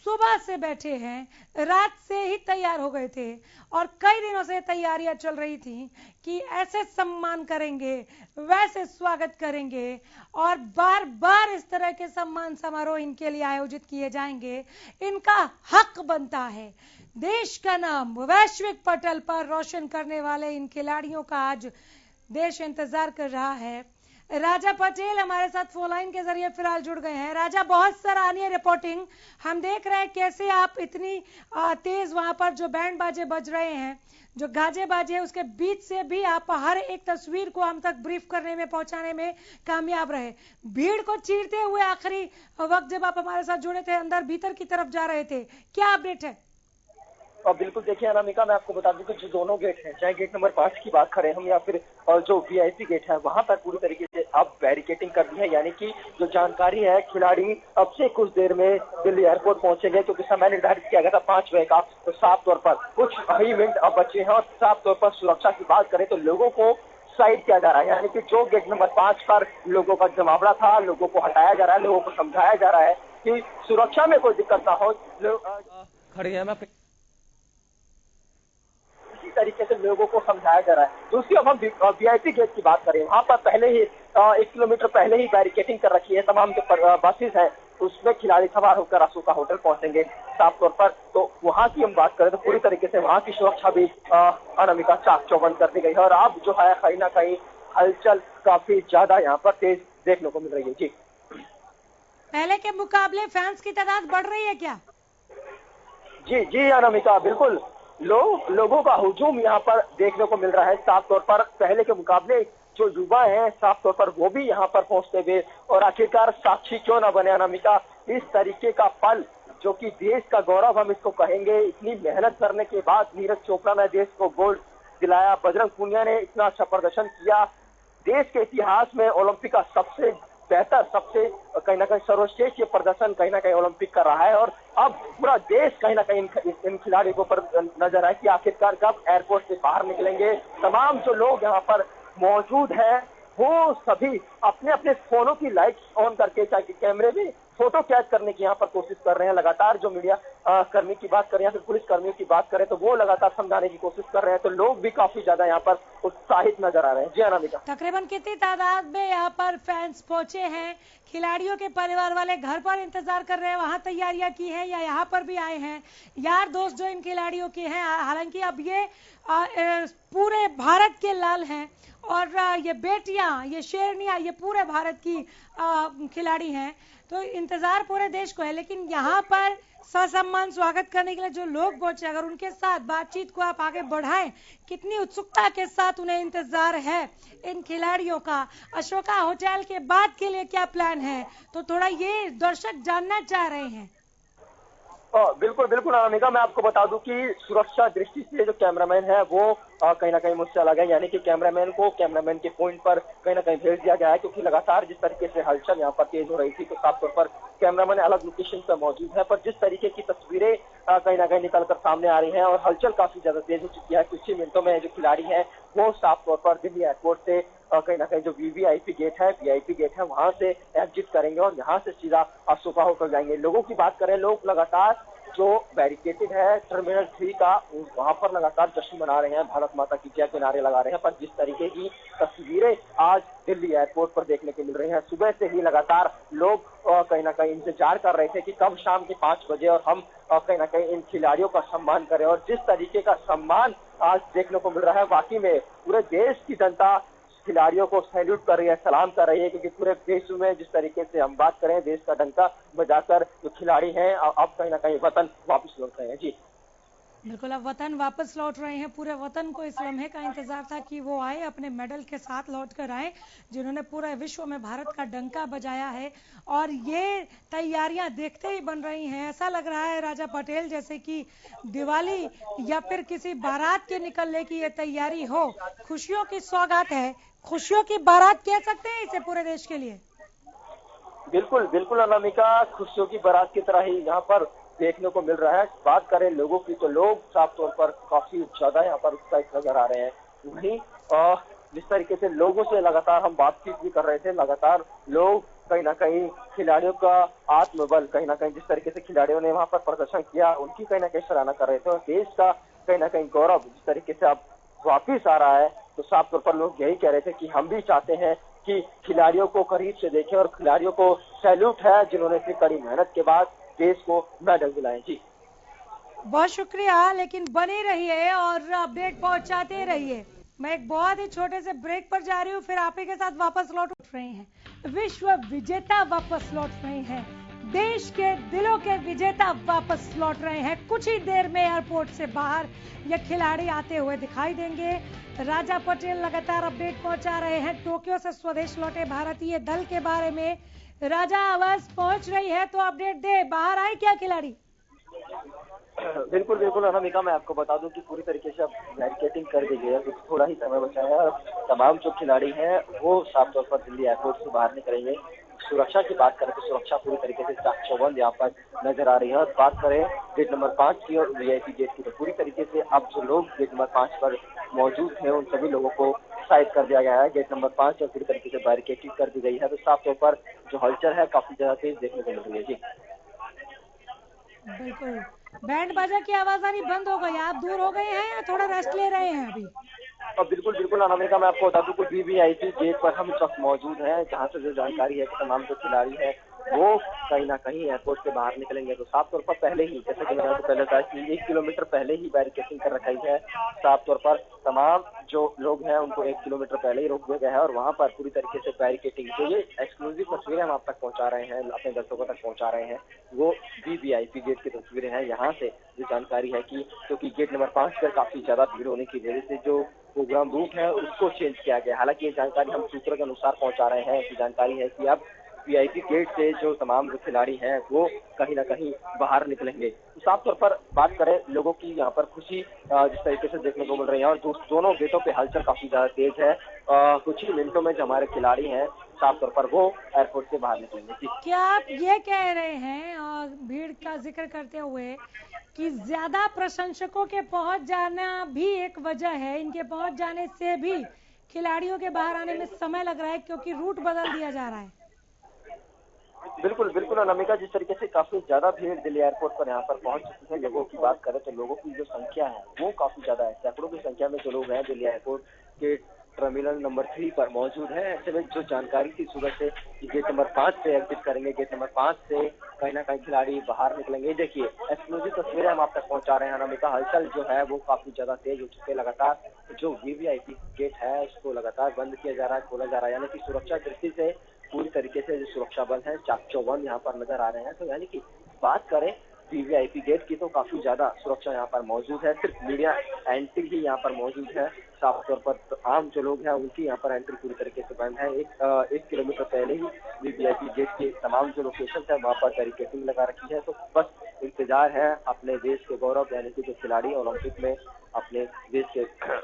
सुबह से बैठे हैं, रात से ही तैयार हो गए थे और कई दिनों से तैयारियां चल रही थी कि ऐसे सम्मान करेंगे, वैसे स्वागत करेंगे और बार बार इस तरह के सम्मान समारोह इनके लिए आयोजित किए जाएंगे। इनका हक बनता है। देश का नाम वैश्विक पटल पर रोशन करने वाले इन खिलाड़ियों का आज देश इंतजार कर रहा है। राजा पटेल हमारे साथ फोन लाइन के जरिए फिलहाल जुड़ गए हैं। राजा, बहुत सराहनीय रिपोर्टिंग। हम देख रहे हैं कैसे आप इतनी तेज वहां पर जो बैंड बाजे बज रहे हैं, जो गाजे बाजे, उसके बीच से भी आप हर एक तस्वीर को हम तक ब्रीफ करने में, पहुंचाने में कामयाब रहे। भीड़ को चीरते हुए आखिरी वक्त जब आप हमारे साथ जुड़े थे, अंदर भीतर की तरफ जा रहे थे, क्या अपडेट है? और बिल्कुल देखिए अनामिका, मैं आपको बता दूं कि जो दोनों गेट हैं, चाहे गेट नंबर 5 की बात करें हम या फिर जो वीआईपी गेट है, वहां पर पूरी तरीके से अब बैरिकेटिंग कर दी है। यानी कि जो जानकारी है, खिलाड़ी अब से कुछ देर में दिल्ली एयरपोर्ट पहुंचेंगे, क्योंकि समय निर्धारित किया गया था 5 बजे का। तो साफ तौर पर कुछ ही मिनट अब बचे हैं और साफ तौर पर सुरक्षा की बात करें तो लोगों को साइड किया जा रहा है। यानी कि जो गेट नंबर 5 पर लोगों का जमावड़ा था, लोगों को हटाया जा रहा है, लोगों को समझाया जा रहा है कि सुरक्षा में कोई दिक्कत ना हो। खड़ी है, मैं तरीके से लोगों को समझाया जा रहा है। दूसरी अब हम वीआईपी गेट की बात करें, वहां पर पहले ही 1 किलोमीटर पहले ही बैरिकेटिंग कर रखी है। तमाम जो बसेस हैं उसमें खिलाड़ी सवार होकर अशोका होटल पहुंचेंगे साफ तौर पर। तो वहां की हम बात करें तो पूरी तरीके से वहां की सुरक्षा भी अनामिका चाक चौबंद कर दी गई है और अब जो है कहीं ना कहीं हलचल काफी ज्यादा यहाँ पर तेज देखने को मिल रही है। जी, पहले के मुकाबले फैंस की तादाद बढ़ रही है क्या? जी अनामिका, बिल्कुल लोगों का हुजूम यहाँ पर देखने को मिल रहा है। साफ तौर पर पहले के मुकाबले जो युवा हैं, साफ तौर पर वो भी यहाँ पर पहुंचते हुए, और आखिरकार साक्षी क्यों ना बने अनामिका, इस तरीके का पल जो कि देश का गौरव हम इसको कहेंगे। इतनी मेहनत करने के बाद नीरज चोपड़ा ने देश को गोल्ड दिलाया, बजरंग पूनिया ने इतना अच्छा प्रदर्शन किया। देश के इतिहास में ओलंपिक का सबसे बेहतर, सबसे कहीं ना कहीं सर्वश्रेष्ठ ये प्रदर्शन कहीं ना कहीं ओलंपिक का रहा है और अब पूरा देश कहीं ना कहीं इन खिलाड़ियों को पर नजर आए कि आखिरकार कब एयरपोर्ट से बाहर निकलेंगे। तमाम जो लोग यहाँ पर मौजूद हैं वो सभी अपने अपने फोनों की लाइट्स ऑन करके, चाहे कैमरे में फोटो कैच करने की यहाँ पर कोशिश कर रहे हैं। लगातार जो मीडिया कर्मी की बात करें या फिर पुलिस कर्मियों की बात करें तो वो लगातार समझाने की कोशिश कर रहे हैं। तो लोग भी काफी ज्यादा यहाँ पर उत्साहित नजर आ रहे हैं। जी अनामिका, तकरीबन कितनी तादाद में यहाँ पर फैंस पहुंचे हैं? खिलाड़ियों के परिवार वाले घर पर इंतजार कर रहे हैं, वहां तैयारियां की हैं या यहाँ पर भी आए हैं? यार दोस्त जो इन खिलाड़ियों के हैं, हालांकि अब ये पूरे भारत के लाल हैं और ये बेटियां, ये शेरनियां, ये पूरे भारत की खिलाड़ी हैं, तो इंतजार पूरे देश को है, लेकिन यहाँ पर ससम्मान स्वागत करने के लिए जो लोग पहुंचे, अगर उनके साथ बातचीत को आप आगे बढ़ाएं, कितनी उत्सुकता के साथ उन्हें इंतजार है इन खिलाड़ियों का, अशोका होटल के बाद के लिए क्या प्लान है, तो थोड़ा ये दर्शक जानना चाह रहे हैं। बिल्कुल बिल्कुल अनामिका, मैं आपको बता दूं कि सुरक्षा दृष्टि से जो कैमरामैन है वो कहीं ना कहीं मुझसे अलग है, यानी कि कैमरामैन को कैमरामैन के पॉइंट पर कहीं ना कहीं भेज दिया गया है, क्योंकि लगातार जिस तरीके से हलचल यहाँ पर तेज हो रही थी तो साफ तौर पर कैमरामैन अलग लोकेशन पर मौजूद है, पर जिस तरीके की तस्वीरें कहीं ना कहीं निकलकर सामने आ रही हैं और हलचल काफी ज्यादा तेज हो चुकी है, कुछ ही मिनटों में जो खिलाड़ी है वो साफ तौर पर दिल्ली एयरपोर्ट से कहीं ना कहीं जो वीवीआईपी गेट है वहां से एग्जिट करेंगे और यहाँ से सीधा अशोका होकर जाएंगे। लोगों की बात करें, लोग लगातार जो बैरिकेटेड है टर्मिनल 3 का वहां पर लगातार जश्न मना रहे हैं, भारत माता की जय के नारे लगा रहे हैं, पर जिस तरीके की तस्वीरें आज दिल्ली एयरपोर्ट पर देखने को मिल रही हैं, सुबह से ही लगातार लोग कहीं ना कहीं इंतजार कर रहे थे कि कब शाम के 5 बजे और हम कहीं ना कहीं इन खिलाड़ियों का सम्मान करें, और जिस तरीके का सम्मान आज देखने को मिल रहा है, वाकई में पूरे देश की जनता खिलाड़ियों को सैल्यूट कर रही है, सलाम कर रही है, क्योंकि पूरे देश में जिस तरीके से हम बात करें, देश का डंका बजाकर जो खिलाड़ी हैं अब कहीं ना कहीं वतन वापस लौट रहे हैं। जी बिल्कुल, अब वतन वापस लौट रहे हैं। पूरे वतन को इस लम्हे का इंतजार था कि वो आए, अपने मेडल के साथ लौट कर आए, जिन्होंने पूरे विश्व में भारत का डंका बजाया है। और ये तैयारियां देखते ही बन रही हैं, ऐसा लग रहा है राजा पटेल जैसे कि दिवाली या फिर किसी बारात के निकलने की ये तैयारी हो। खुशियों की सौगात है, खुशियों की बारात कह सकते हैं इसे पूरे देश के लिए। बिल्कुल बिल्कुल अनामिका, खुशियों की बारात की तरह ही यहाँ पर देखने को मिल रहा है। बात करें लोगों की तो लोग साफ तौर पर काफी ज्यादा यहाँ पर उत्साहित नजर आ रहे हैं। वहीं जिस तरीके से लोगों से लगातार हम बातचीत भी कर रहे थे, लगातार लोग कहीं ना कहीं खिलाड़ियों का आत्मबल, कहीं ना कहीं जिस तरीके से खिलाड़ियों ने वहां पर प्रदर्शन किया उनकी कहीं ना कहीं सराहना कर रहे थे, और देश का कहीं ना कहीं गौरव जिस तरीके से अब वापिस आ रहा है, तो साफ तौर पर लोग यही कह रहे थे कि हम भी चाहते हैं कि खिलाड़ियों को करीब से देखें, और खिलाड़ियों को सैल्यूट है जिन्होंने इतनी कड़ी मेहनत के बाद देश को मेडल दिलाए। जी बहुत शुक्रिया, लेकिन बने रहिए और अपडेट पहुंचाते रहिए। मैं एक बहुत ही छोटे से ब्रेक पर जा रही हूँ, फिर आप ही के साथ वापस लौट रहे हैं। विश्व विजेता वापस लौट रहे हैं, देश के दिलों के विजेता वापस लौट रहे हैं। कुछ ही देर में एयरपोर्ट से बाहर ये खिलाड़ी आते हुए दिखाई देंगे। राजा पटेल लगातार अपडेट पहुंचा रहे हैं टोक्यो से स्वदेश लौटे भारतीय दल के बारे में। राजा, आवाज पहुंच रही है तो अपडेट दे, बाहर आए क्या खिलाड़ी? बिल्कुल बिल्कुल अनामिका, मैं आपको बता दूं कि पूरी तरीके से अब बैरिकेटिंग कर दी गई है, तो थोड़ा ही समय बचा है और तमाम जो खिलाड़ी हैं वो साफ तौर पर दिल्ली एयरपोर्ट से बाहर निकलेंगे। सुरक्षा की बात करें तो सुरक्षा पूरी तरीके से चाक चौबंद यहाँ पर नजर आ रही है, और बात करें गेट नंबर 5 की और वीआईपी गेट की, तो पूरी तरीके से अब जो लोग गेट नंबर 5 पर मौजूद हैं उन सभी लोगों को साइड कर दिया गया है। गेट नंबर 5 और पूरी तरीके से बैरिकेटिंग कर दी गई है, तो साफ तौर पर जो हलचल है काफी ज्यादा तेज देखने को मिल रही है। जी बिल्कुल, बैंड बाजा की आवाज आनी बंद हो गई, आप दूर हो गए हैं या थोड़ा रेस्ट ले रहे हैं अभी? और बिल्कुल बिल्कुल अनामिका, मैं आपको बता दूं कि वीवीआईपी गेट पर हम इस वक्त मौजूद हैं, जहां से जो जानकारी है कि तमाम जो खिलाड़ी है वो कहीं ना कहीं एयरपोर्ट से बाहर निकलेंगे, तो साफ तौर पर पहले ही, जैसे कि मैंने आपको पहले कहा कि 1 किलोमीटर पहले ही बैरिकेटिंग कर रखी है। साफ तौर पर तमाम जो लोग हैं उनको 1 किलोमीटर पहले ही रोक दिया गया है, और वहां पर पूरी तरीके से बैरिकेटिंग, तो ये एक्सक्लूसिव तस्वीरें हम आप तक पहुंचा रहे हैं, अपने दर्शकों तक पहुंचा रहे हैं, वो वीवीआईपी गेट की तस्वीरें हैं। यहाँ से जो जानकारी है कि क्योंकि गेट नंबर 5 पर काफी ज्यादा भीड़ होने की वजह से जो प्रोग्राम रूट है उसको चेंज किया गया। हालांकि ये जानकारी हम सूत्रों के अनुसार पहुंचा रहे हैं, ऐसी जानकारी है कि अब वीआईपी गेट से जो तमाम जो खिलाड़ी हैं वो कहीं ना कहीं बाहर निकलेंगे। तो साफ तौर पर बात करें लोगों की यहाँ पर खुशी जिस तरीके से देखने को मिल रही है, और दोनों गेटों पे हलचल काफी ज्यादा तेज है। कुछ ही मिनटों में जो हमारे खिलाड़ी हैं साफ तौर पर वो एयरपोर्ट से बाहर निकलेंगे। क्या आप ये कह रहे हैं, और भीड़ का जिक्र करते हुए, कि ज्यादा प्रशंसकों के पहुंच जाना भी एक वजह है, इनके पहुंच जाने से भी खिलाड़ियों के बाहर आने में समय लग रहा है क्योंकि रूट बदल दिया जा रहा है? बिल्कुल बिल्कुल अनामिका, जिस तरीके से काफी ज्यादा भीड़ दिल्ली एयरपोर्ट पर यहाँ पर पहुंच चुकी है, लोगों की बात करें तो लोगों की जो संख्या है वो काफी ज्यादा है, सैकड़ों की संख्या में जो लोग हैं दिल्ली एयरपोर्ट के टर्मिनल नंबर 3 पर मौजूद है। ऐसे में जो जानकारी थी सुबह से कि गेट नंबर 5 से एग्जिट करेंगे, गेट नंबर 5 से कहीं ना कहीं खिलाड़ी बाहर निकलेंगे। देखिए एक्सक्लूसिव तस्वीरें हम आप तक पहुंचा रहे हैं अनामिका, हलचल जो है वो काफी ज्यादा तेज हो चुके हैं। लगातार जो वीवीआईपी गेट है उसको लगातार बंद किया जा रहा है, खोला जा रहा है, यानी कि सुरक्षा दृष्टि से पूरी तरीके से जो सुरक्षा बल है चाक चौबंद यहाँ पर नजर आ रहे हैं। तो यानी कि बात करें वीवीआईपी गेट की तो काफी ज्यादा सुरक्षा यहाँ पर मौजूद है। सिर्फ मीडिया एंट्री ही यहाँ पर मौजूद है। साफ तौर पर तो आम जो लोग हैं उनकी यहाँ पर एंट्री पूरी तरीके से बंद है। 1 किलोमीटर पहले ही वीवीआईपी गेट के तमाम जो लोकेशन है वहाँ पर बैरिकेडिंग लगा रखी है। तो बस इंतजार है अपने देश के गौरव यानी कि जो खिलाड़ी ओलंपिक में अपने देश के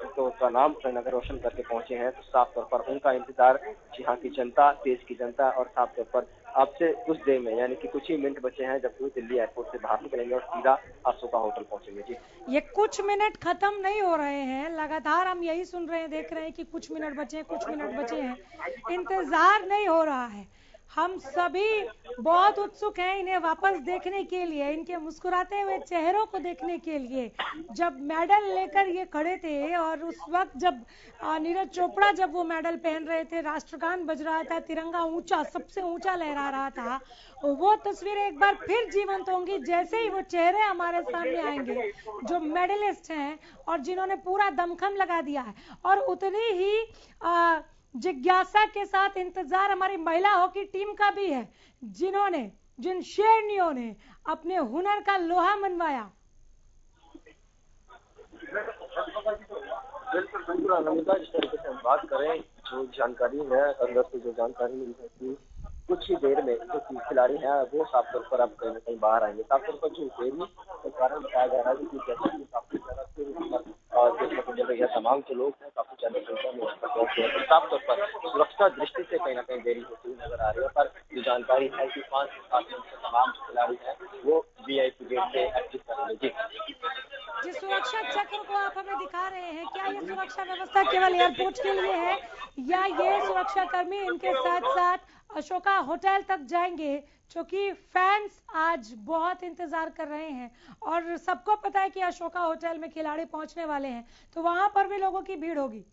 तो का नाम नगर रोशन करके पहुंचे हैं। तो साफ तौर पर उनका इंतजार यहाँ की जनता, देश की जनता और साफ तौर पर अब से कुछ देर में यानी कि कुछ ही मिनट बचे हैं जब वो दिल्ली एयरपोर्ट से बाहर निकलेंगे और सीधा अशोका होटल पहुंचेंगे। जी, ये कुछ मिनट खत्म नहीं हो रहे हैं, लगातार हम यही सुन रहे हैं, देख रहे हैं कि कुछ मिनट बचे हैं, कुछ मिनट बचे हैं, इंतजार नहीं हो रहा है। हम सभी बहुत उत्सुक हैं इन्हें वापस देखने के लिए, इनके मुस्कुराते हुए चेहरों को देखने के लिए। जब मेडल लेकर ये खड़े थे और उस वक्त जब नीरज चोपड़ा जब वो मेडल पहन रहे थे, राष्ट्रगान बज रहा था, तिरंगा ऊंचा सबसे ऊंचा लहरा रहा था, वो तस्वीरें एक बार फिर जीवंत होंगी जैसे ही वो चेहरे हमारे सामने आएंगे जो मेडलिस्ट हैं और जिन्होंने पूरा दमखम लगा दिया है। और उतनी ही जिज्ञासा के साथ इंतजार हमारी महिला हॉकी टीम का भी है, जिन शेरनियों ने अपने हुनर का लोहा मनवाया। बिल्कुल अनमिता, जिस तरीके से हम बात करें जो जानकारी है अंदर से जो जानकारी मिली है कि कुछ ही देर में जो खिलाड़ी हैं वो साफ तौर पर अब कहीं न कहीं बाहर आएंगे। साफ तौर पर जो देरी के कारण बताया जा रहा है कि जैसे कि काफी ज्यादा देखने को मिल रही है, तमाम जो लोग हैं काफी ज्यादा संख्या में यहाँ पर पहुंचे हैं। तो साफ तौर पर सुरक्षा दृष्टि से कहीं न कहीं देरी होती हुई नजर आ रही है। पर जो जानकारी है कि 5 से 7 दिन से तमाम खिलाड़ी हैं वो वीआईपी गेट से एग्जिट करेंगे। जिस सुरक्षा चक्र को आप हमें दिखा रहे हैं, क्या ये सुरक्षा व्यवस्था केवल एयरपोर्ट के लिए है या ये सुरक्षा कर्मी इनके साथ साथ अशोका होटल तक जाएंगे? क्योंकि फैंस आज बहुत इंतजार कर रहे हैं और सबको पता है कि अशोका होटल में खिलाड़ी पहुंचने वाले हैं, तो वहां पर भी लोगों की भीड़ होगी।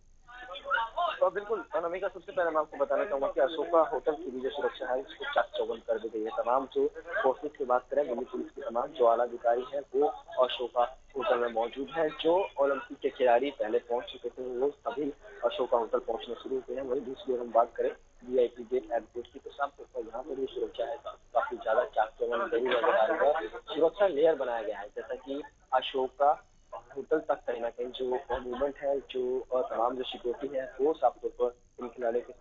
तो बिल्कुल अनामिका, सबसे पहले मैं आपको बताना चाहूंगा कि अशोका होटल की भी जो सुरक्षा है उसको चाक चौबंद कर दी गई है। तमाम जो फोर्सेस की बात करें, दिल्ली पुलिस के तमाम जो आला अधिकारी हैं वो अशोका होटल में मौजूद है। जो ओलंपिक के खिलाड़ी पहले पहुंच चुके थे वो सभी अशोका होटल पहुंचने शुरू हुए हैं। वहीं दूसरी ओर हम बात करें वीआईपी गेट एयरपोर्ट की, तो साफ तौर पर यहाँ पर भी सुरक्षा है काफी ज्यादा चाक चौबंद नजर आ रही है। सुरक्षा लेयर बनाया गया है जैसा कि अशोका होटल तक कहीं ना कहीं जो मूवमेंट है, जो तमाम जो सिक्योरिटी है वो साफ तौर पर इन खिलाड़ियों के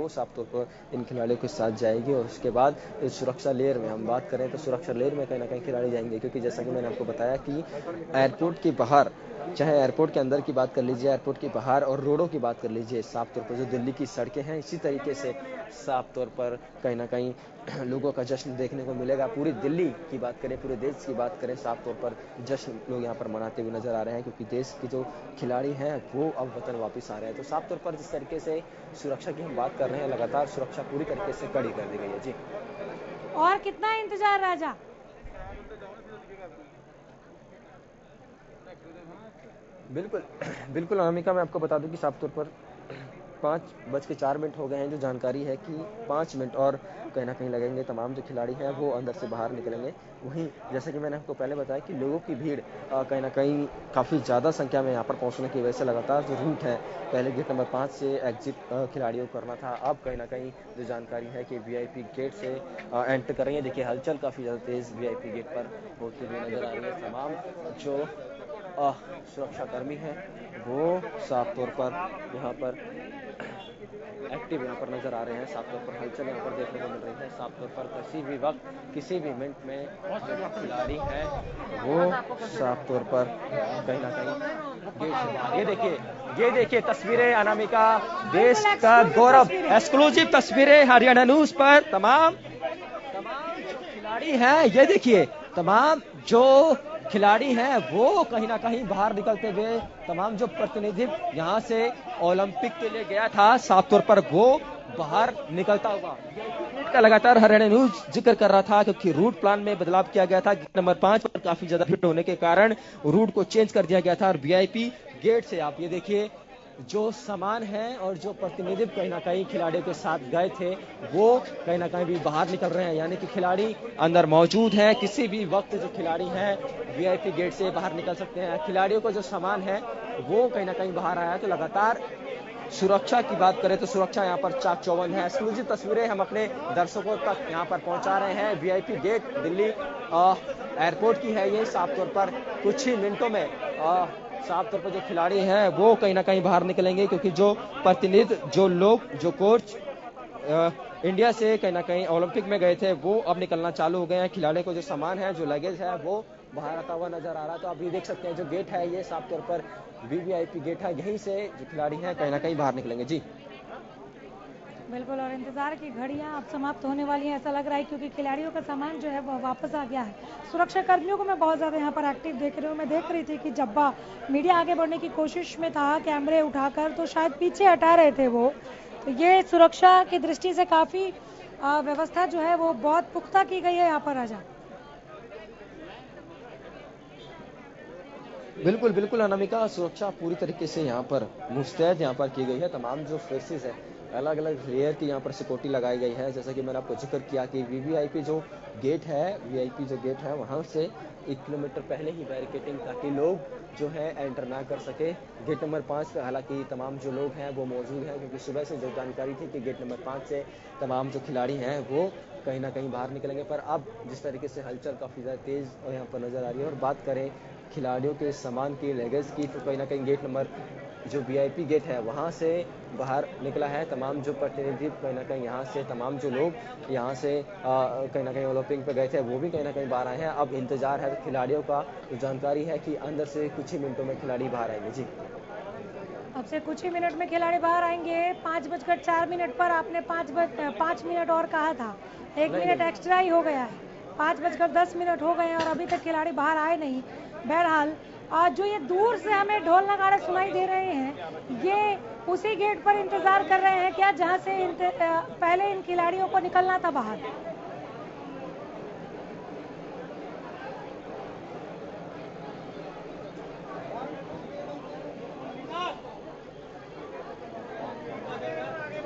साफ तौर पर इन खिलाड़ियों के साथ जाएगी। और उसके बाद सुरक्षा लेयर में हम बात करें तो सुरक्षा लेयर में कहीं ना कहीं खिलाड़ी जाएंगे, क्योंकि जैसा कि मैंने आपको बताया कि एयरपोर्ट के बाहर, चाहे एयरपोर्ट के अंदर की बात कर लीजिए, एयरपोर्ट के बाहर और रोडों की बात कर लीजिए, साफ तौर पर जो दिल्ली की सड़कें हैं इसी तरीके से साफ तौर पर कहीं ना कहीं लोगों का जश्न देखने को मिलेगा। पूरी दिल्ली की बात करें, पूरे देश की बात करें, साफ तौर पर जश्न लोग यहाँ पर मनाते हुए नजर आ रहे हैं, क्योंकि देश के जो खिलाड़ी हैं वो अब वतन वापस आ रहे हैं। तो साफ तौर पर जिस तरीके से सुरक्षा की हम बात कर रहे हैं, लगातार सुरक्षा पूरी तरीके से कड़ी कर दी गई है। जी, और कितना इंतजार राजा? बिल्कुल अनामिका, मैं आपको बता दूं कि साफ तौर पर 5:04 हो गए हैं। जो जानकारी है कि 5 मिनट और कहीं ना कहीं लगेंगे, तमाम जो खिलाड़ी हैं वो अंदर से बाहर निकलेंगे। वहीं जैसे कि मैंने आपको पहले बताया कि लोगों की भीड़ कहीं ना कहीं काफ़ी ज़्यादा संख्या में यहाँ पर पहुँचने की वजह से लगातार जो रूट है, पहले गेट नंबर 5 से एग्जिट खिलाड़ियों को करना था, अब कहीं ना कहीं जो जानकारी है कि वीआईपी गेट से एंटर कर रही है। देखिए हलचल काफ़ी ज़्यादा तेज़ वीआईपी गेट पर होती हुई नजर आ रही है। तमाम जो सुरक्षाकर्मी हैं वो साफ तौर पर यहाँ पर एक्टिव यहाँ पर नजर आ रहे हैं। साफ तौर पर हलचल यहाँ पर देखने को मिल रही है। साफ तौर पर किसी भी वक्त, किसी भी मिनट में जो खिलाड़ी हैं वो साफ तौर पर कहीं ना कहीं गेट से बाहर। ये देखिए तस्वीरें अनामिका, देश का गौरव, एक्सक्लूसिव तस्वीरें हरियाणा न्यूज पर। तमाम जो खिलाड़ी हैं, ये देखिए तमाम जो खिलाड़ी हैं वो कहीं ना कहीं बाहर निकलते हुए, तमाम जो प्रतिनिधित्व यहाँ से ओलंपिक के लिए गया था साफ तौर पर वो बाहर निकलता हुआ का लगातार हरियाणा न्यूज जिक्र कर रहा था, क्योंकि रूट प्लान में बदलाव किया गया था। गेट नंबर 5 पर काफी ज्यादा भीड़ होने के कारण रूट को चेंज कर दिया गया था और वीआईपी गेट से आप ये देखिए जो सामान है और जो प्रतिनिधित्व कहीं ना कहीं खिलाड़ियों के साथ गए थे वो कहीं ना कहीं भी बाहर निकल रहे हैं, यानी कि खिलाड़ी अंदर मौजूद हैं। किसी भी वक्त जो खिलाड़ी हैं वीआईपी गेट से बाहर निकल सकते हैं। खिलाड़ियों को जो सामान है वो कहीं ना कहीं बाहर आया, तो लगातार सुरक्षा की बात करें तो सुरक्षा यहाँ पर चाक चौबंद है। एक्सक्लूसिव तस्वीरें हम अपने दर्शकों तक यहाँ पर पहुँचा रहे हैं। वीआईपी गेट दिल्ली एयरपोर्ट की है ये। साफ तौर पर कुछ ही मिनटों में साफ तौर पर जो खिलाड़ी हैं वो कहीं ना कहीं बाहर निकलेंगे, क्योंकि जो प्रतिनिधि, जो लोग, जो कोच इंडिया से कहीं ना कहीं ओलंपिक में गए थे वो अब निकलना चालू हो गए हैं। खिलाड़ियों को जो सामान है, जो लगेज है, वो बाहर आता हुआ नजर आ रहा है। तो आप ये देख सकते हैं जो गेट है ये साफ तौर पर वीवीआईपी गेट है, यहीं से जो खिलाड़ी हैं कहीं ना कहीं बाहर निकलेंगे। जी बिल्कुल, और इंतजार की घड़ियां अब समाप्त होने वाली हैं ऐसा लग रहा है, क्योंकि खिलाड़ियों का सामान जो है वो वापस आ गया है। सुरक्षा कर्मियों को मैं बहुत ज़्यादा यहाँ पर एक्टिव देख रही हूँ। मैं देख रही थी कि जब्बा मीडिया आगे बढ़ने की कोशिश में था कैमरे उठाकर, तो शायद पीछे हटा रहे थे वो। तो ये सुरक्षा की दृष्टि से काफ़ी व्यवस्था जो है वो बहुत पुख्ता की गई है यहाँ पर। राजा बिल्कुल बिल्कुल अनामिका, सुरक्षा पूरी तरीके से यहाँ पर मुस्तैद यहाँ पर की गई है। तमाम जो फोर्सेज है, अलग अलग लेयर की यहाँ पर सिक्योरिटी लगाई गई है। जैसा कि मैंने आपको जिक्र किया कि वीवीआईपी जो गेट है, वीआईपी जो गेट है वहाँ से 1 किलोमीटर पहले ही बैरिकेटिंग, ताकि लोग जो है एंटर ना कर सके। गेट नंबर 5 पे हालांकि तमाम जो लोग हैं वो मौजूद हैं, क्योंकि सुबह से जो जानकारी थी कि गेट नंबर 5 से तमाम जो खिलाड़ी हैं वो कहीं ना कहीं बाहर निकलेंगे। पर अब जिस तरीके से हलचल काफ़ी ज़्यादा तेज़ यहाँ पर नज़र आ रही है। और बात करें खिलाड़ियों के सामान की, लगेज की, तो कहीं ना कहीं गेट नंबर जो वीआईपी गेट है वहाँ से बाहर निकला है। तमाम जो प्रतिनिधि कहीं ना कहीं यहाँ से, तमाम जो लोग यहाँ से कहीं ना कहीं ओलंपिक पे गए थे वो भी कहीं ना कहीं बाहर आए हैं। अब इंतजार है खिलाड़ियों का। तो जानकारी है कि अंदर से कुछ ही मिनटों में खिलाड़ी बाहर आएंगे। जी अब से कुछ ही मिनट में खिलाड़ी बाहर आएंगे। 5:04 पर आपने 5 मिनट और कहा था, 1 मिनट एक्स्ट्रा ही हो गया है। 5:10 हो गए हैं और अभी तक खिलाड़ी बाहर आए नहीं। बहरहाल आज जो ये दूर से हमें ढोल नगाड़े सुनाई दे रहे हैं, ये उसी गेट पर इंतजार कर रहे हैं क्या जहां से पहले इन खिलाड़ियों को निकलना था बाहर।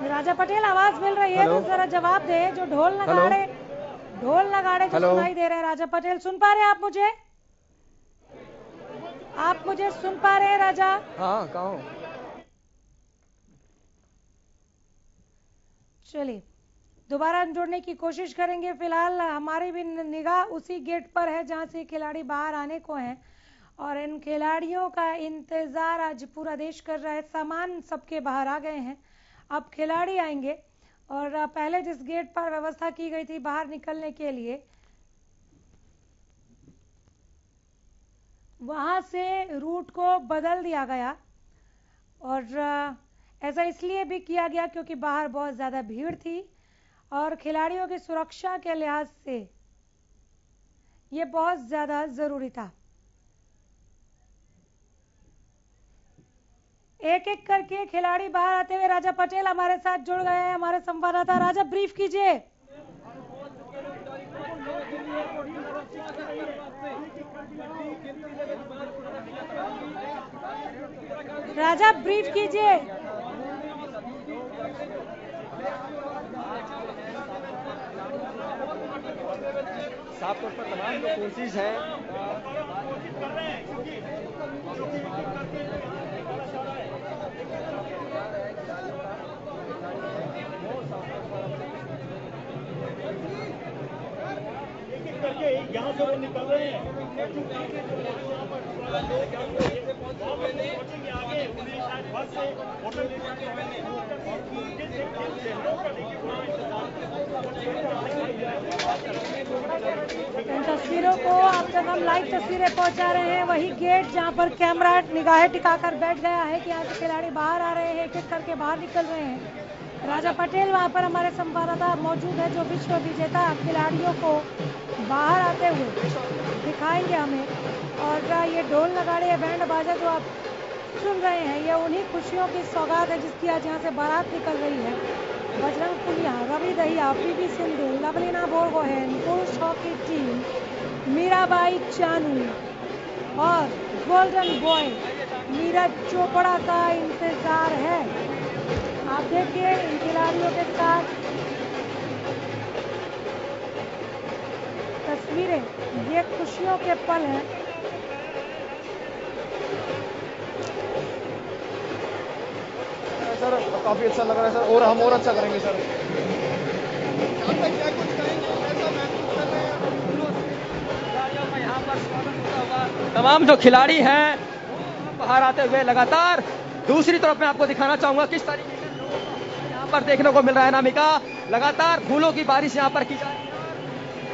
राजा पटेल, आवाज मिल रही है तो जरा जवाब दे। जो ढोल नगाड़े जो सुनाई दे रहे हैं, राजा पटेल सुन पा रहे हैं आप मुझे? आप मुझे सुन पा रहे हैं राजा? हाँ, कहाँ हो? चलिए दोबारा जोड़ने की कोशिश करेंगे। फिलहाल हमारी भी निगाह उसी गेट पर है जहां से खिलाड़ी बाहर आने को हैं, और इन खिलाड़ियों का इंतजार आज पूरा देश कर रहा है। सामान सबके बाहर आ गए हैं, अब खिलाड़ी आएंगे। और पहले जिस गेट पर व्यवस्था की गई थी बाहर निकलने के लिए, वहां से रूट को बदल दिया गया। और ऐसा इसलिए भी किया गया क्योंकि बाहर बहुत ज़्यादा भीड़ थी और खिलाड़ियों की सुरक्षा के लिहाज से ये बहुत ज़्यादा ज़रूरी था। एक एक करके खिलाड़ी बाहर आते हुए राजा पटेल हमारे साथ जुड़ गए हैं, हमारे संवाददाता। राजा ब्रीफ कीजिए। राजा ब्रीफ कीजिए। साफ तौर पर तमाम जो फोर्सेज हैं यहाँ से वो निकल रहे हैं। इन तस्वीरों को अब तक हम लाइव तस्वीरें पहुंचा रहे हैं। वही गेट जहां पर कैमरा निगाहें टिकाकर बैठ गया है कि यहाँ से खिलाड़ी बाहर आ रहे हैं, एक एक करके बाहर निकल रहे हैं। राजा पटेल वहां पर हमारे संवाददाता मौजूद है जो विश्व विजेता खिलाड़ियों को बाहर आते हुए दिखाएंगे हमें। और ये ढोल नगाड़े या बैंड बाजा जो आप सुन रहे हैं, ये उन्हीं खुशियों की सौगात है जिसकी आज यहाँ से बारात निकल रही है। बजरंग पुनिया, रवि दहिया, पीवी सिंधु, लवलीना बोरगोहेन, पुरुष हॉकी टीम, मीराबाई चानू और गोल्डन बॉय नीरज चोपड़ा का इंतजार है। आप देखिए इन खिलाड़ियों के साथ तस्वीरें, ये खुशियों के पल हैं। है सर, काफी अच्छा लग रहा है सर, और हम और अच्छा करेंगे सर। क्या कुछ कहेंगे, कैसा महसूस कर रहे हैं? खिलाड़ियों का यहाँ पर स्वागत होता होगा। तमाम जो खिलाड़ी हैं बाहर आते हुए लगातार। दूसरी तरफ मैं आपको दिखाना चाहूंगा किस तरीके से लोगों को यहाँ पर देखने को मिल रहा है। अनामिका, लगातार फूलों की बारिश यहाँ पर की जा रही है।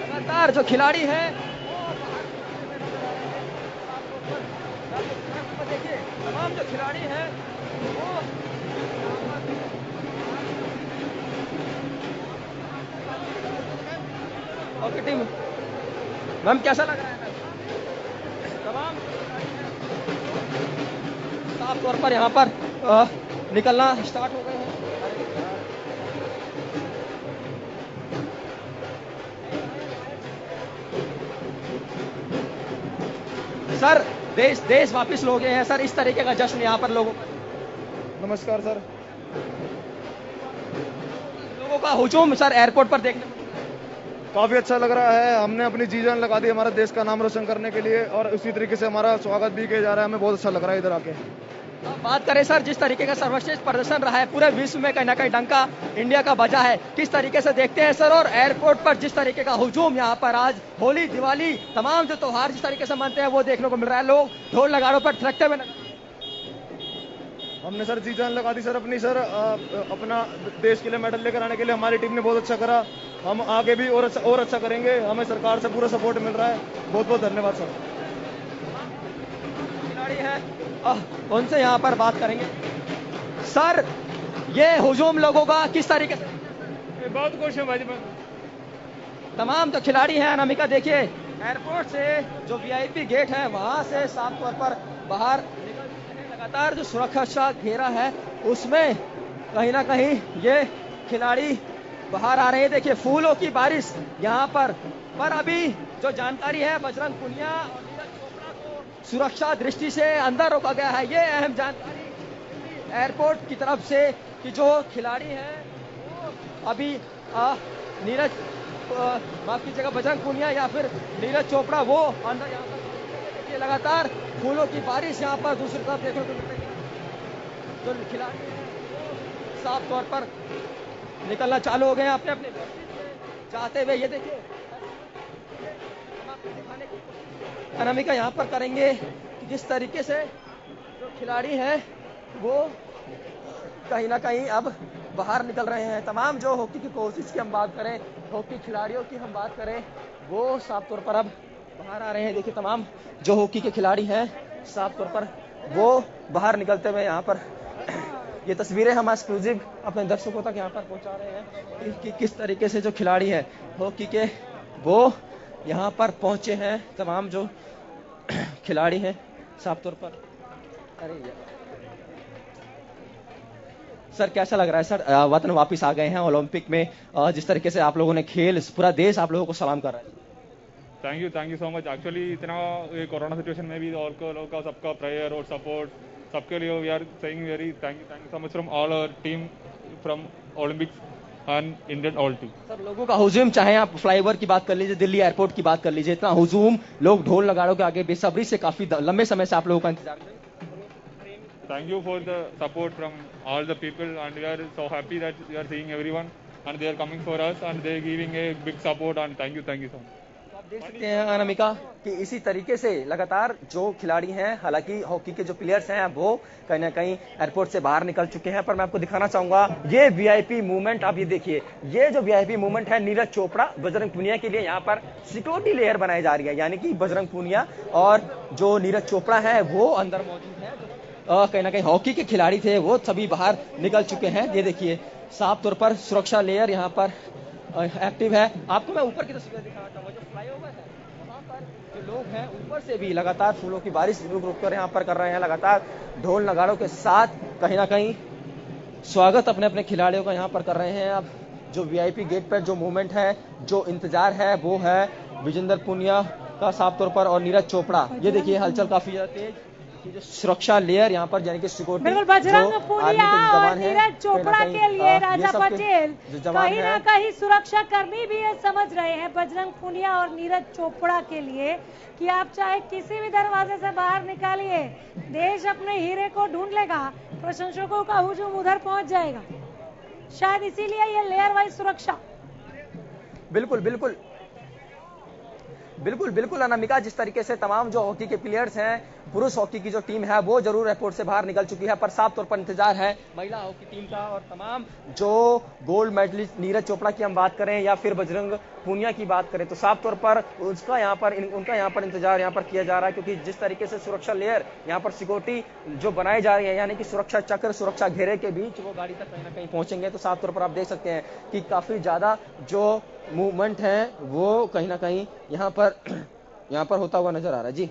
लगातार जो खिलाड़ी हैं देखिए, तमाम जो खिलाड़ी हैं वो हॉकी टीम। मैम कैसा लग रहा है? तमाम साफ तौर पर यहाँ पर निकलना स्टार्ट हो गए हैं। सर देश वापिस लोग हैं सर, इस तरीके का जश्न यहाँ पर लोगों का। नमस्कार सर। लोगों का हुजूम सर एयरपोर्ट पर देखने को काफी अच्छा लग रहा है। हमने अपनी जी जान लगा दी हमारे देश का नाम रोशन करने के लिए, और उसी तरीके से हमारा स्वागत भी किया जा रहा है। हमें बहुत अच्छा लग रहा है इधर आके। बात करें सर, जिस तरीके का सर्वश्रेष्ठ प्रदर्शन रहा है पूरे विश्व में, कहीं ना कहीं डंका इंडिया का बजा है, किस तरीके से देखते हैं सर? और एयरपोर्ट पर जिस तरीके का हुजूम यहाँ पर आज होली, दिवाली, तमाम जो त्योहार जिस तरीके से मनते हैं वो देखने को मिल रहा है। लोग ढोल नगाड़ों पर थिरकते हुए हमने सर जी जान लगा दी सर अपनी सर, अपना देश के लिए मेडल लेकर आने के लिए हमारी टीम ने बहुत अच्छा करा। हम आगे भी और अच्छा करेंगे। हमें सरकार से पूरा सपोर्ट मिल रहा है। बहुत बहुत धन्यवाद सर। खिलाड़ी है उनसे यहाँ पर बात करेंगे। सर ये हुजूम लोगों का किस तरीके से? बहुत खुश हूँ भाई। तमाम जो खिलाड़ी हैं अनामिका, देखिए एयरपोर्ट से जो वीआईपी गेट है वहां से साफ तौर पर बाहर निकल, लगातार जो सुरक्षा घेरा है उसमें कहीं ना कहीं ये खिलाड़ी बाहर आ रहे हैं। देखिए फूलों की बारिश यहाँ पर अभी जो जानकारी है बजरंग पुनिया और नीरज चोपड़ा को सुरक्षा दृष्टि से अंदर रोका गया है। ये अहम जानकारी एयरपोर्ट की तरफ से कि जो खिलाड़ी हैं वो अभी नीरज माफ कीजिएगा बजरंग पुनिया या फिर नीरज चोपड़ा वो अंदर यहाँ पर देखिए लगातार फूलों की बारिश यहाँ पर दूसरी तरफ देखने को मिल रही है। जो खिलाड़ी हैं साफ तौर पर निकलना चालू हो गए हैं अपने अपने जाते हुए। ये देखिए अनामिका यहाँ पर करेंगे कि किस तरीके से जो खिलाड़ी हैं वो कहीं ना कहीं अब बाहर निकल रहे हैं। तमाम जो हॉकी की कोशिश की हम बात करें, हॉकी खिलाड़ियों की हम बात करें, वो साफ तौर पर अब बाहर आ रहे हैं। देखिए तमाम जो हॉकी के खिलाड़ी हैं साफ तौर पर वो बाहर निकलते हुए यहाँ पर ये तस्वीरें हम एक्सक्लूसिव अपने दर्शकों तक यहाँ पर पहुँचा रहे हैं कि किस तरीके से जो खिलाड़ी हैं हॉकी के वो यहाँ पर पहुँचे हैं। तमाम जो खिलाड़ी हैं साफ तौर पर। अरे सर कैसा लग रहा है सर, वतन वापस आ गए हैं ओलंपिक में, जिस तरीके से आप लोगों ने खेल, पूरा देश आप लोगों को सलाम कर रहा है। Thank you so much. Actually इतना कोरोना सिचुएशन में भी और लोगों का सबका प्रेयर और सपोर्ट सबके लिए we are saying very thank you so much from all our team from Olympics and Indian all team. Sir लोगों का हुजूम, चाहे आप फ्लाईओवर की बात कर लीजिए, दिल्ली एयरपोर्ट की बात कर लीजिए, इतना हुजूम, लोग ढोल नगाड़ों के आगे बेसब्री से काफी लंबे समय से आप लोगों का इंतजार कर रहे हैं। Thank you for the support from all the people and we are so happy that we are seeing everyone and they are coming for us and they are giving a big support and thank you so much. आप देख सकते हैं अनामिका कि इसी तरीके से लगातार जो खिलाड़ी हैं, हालांकि हॉकी के जो प्लेयर्स हैं वो कहीं ना कहीं एयरपोर्ट से बाहर निकल चुके हैं, पर मैं आपको दिखाना चाहूंगा ये वीआईपी मूवमेंट। आप ये देखिए, ये जो वीआईपी मूवमेंट है नीरज चोपड़ा बजरंग पुनिया के लिए यहाँ पर सिक्योरिटी लेयर बनाई जा रही है, यानी कि बजरंग पुनिया और जो नीरज चोपड़ा है वो अंदर मौजूद है। कहीं ना कहीं हॉकी के खिलाड़ी थे वो सभी बाहर निकल चुके हैं। ये देखिए साफ तौर पर सुरक्षा लेयर यहाँ पर एक्टिव है। आपको मैं ऊपर की तस्वीर दिखाना चाहूंगा, जो फ्लाईओवर है वहाँ पर जो लोग हैं ऊपर से भी लगातार फूलों की बारिश रुक कर यहाँ पर कर रहे हैं, लगातार ढोल नगाड़ों के साथ कहीं ना कहीं स्वागत अपने अपने खिलाड़ियों का यहाँ पर कर रहे हैं। अब जो वीआईपी गेट पर जो मूवमेंट है, जो इंतजार है वो है विजेंद्र पुनिया का साफ तौर पर और नीरज चोपड़ा। ये देखिए हलचल काफी ज्यादा तेज, जो सुरक्षा लेयर यहाँ पर यानी कि सिक्योरिटी, बिल्कुल बजरंग पुनिया और नीरज चोपड़ा के लिए राजा पटेल कहीं ना कहीं सुरक्षा कर्मी भी ये समझ रहे हैं बजरंग पुनिया और नीरज चोपड़ा के लिए कि आप चाहे किसी भी दरवाजे से बाहर निकालिए, देश अपने हीरे को ढूंढ लेगा। प्रशंसकों का हुजूम उधर पहुंच जाएगा, शायद इसीलिए ये लेयर वाइज सुरक्षा। बिल्कुल बिल्कुल बिल्कुल बिल्कुल अनामिका, जिस तरीके से तमाम जो हॉकी के प्लेयर्स हैं, पुरुष हॉकी की जो टीम है वो जरूर एयरपोर्ट से बाहर निकल चुकी है, पर साफ तौर पर इंतजार है महिला हॉकी टीम का। और तमाम जो गोल्ड मेडलिस्ट नीरज चोपड़ा की हम बात करें या फिर बजरंग पूनिया की बात करें, तो साफ तौर पर उनका यहाँ पर इंतजार यहाँ पर किया जा रहा है, क्योंकि जिस तरीके से सुरक्षा लेयर यहाँ पर सिक्योरिटी जो बनाई जा रही है, यानी कि सुरक्षा चक्र, सुरक्षा घेरे के बीच वो गाड़ी तक कहीं ना कहीं पहुंचेंगे, तो साफ तौर पर आप देख सकते हैं कि काफी ज्यादा जो मूवमेंट है वो कहीं ना कहीं यहाँ पर होता हुआ नजर आ रहा है। जी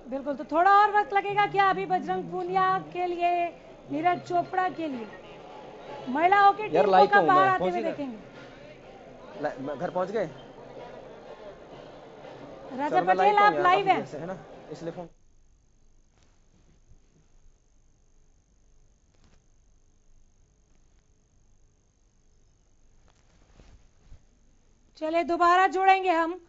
बिल्कुल, तो थोड़ा और वक्त लगेगा क्या अभी बजरंग पूनिया के लिए, नीरज चोपड़ा के लिए? महिलाओं की टीम को कब बाहर आते हुए देखेंगे? घर पहुंच गए राजा पटेल, आप लाइव हैं है ना, इसलिए फोन। चलिए दोबारा जोड़ेंगे हम,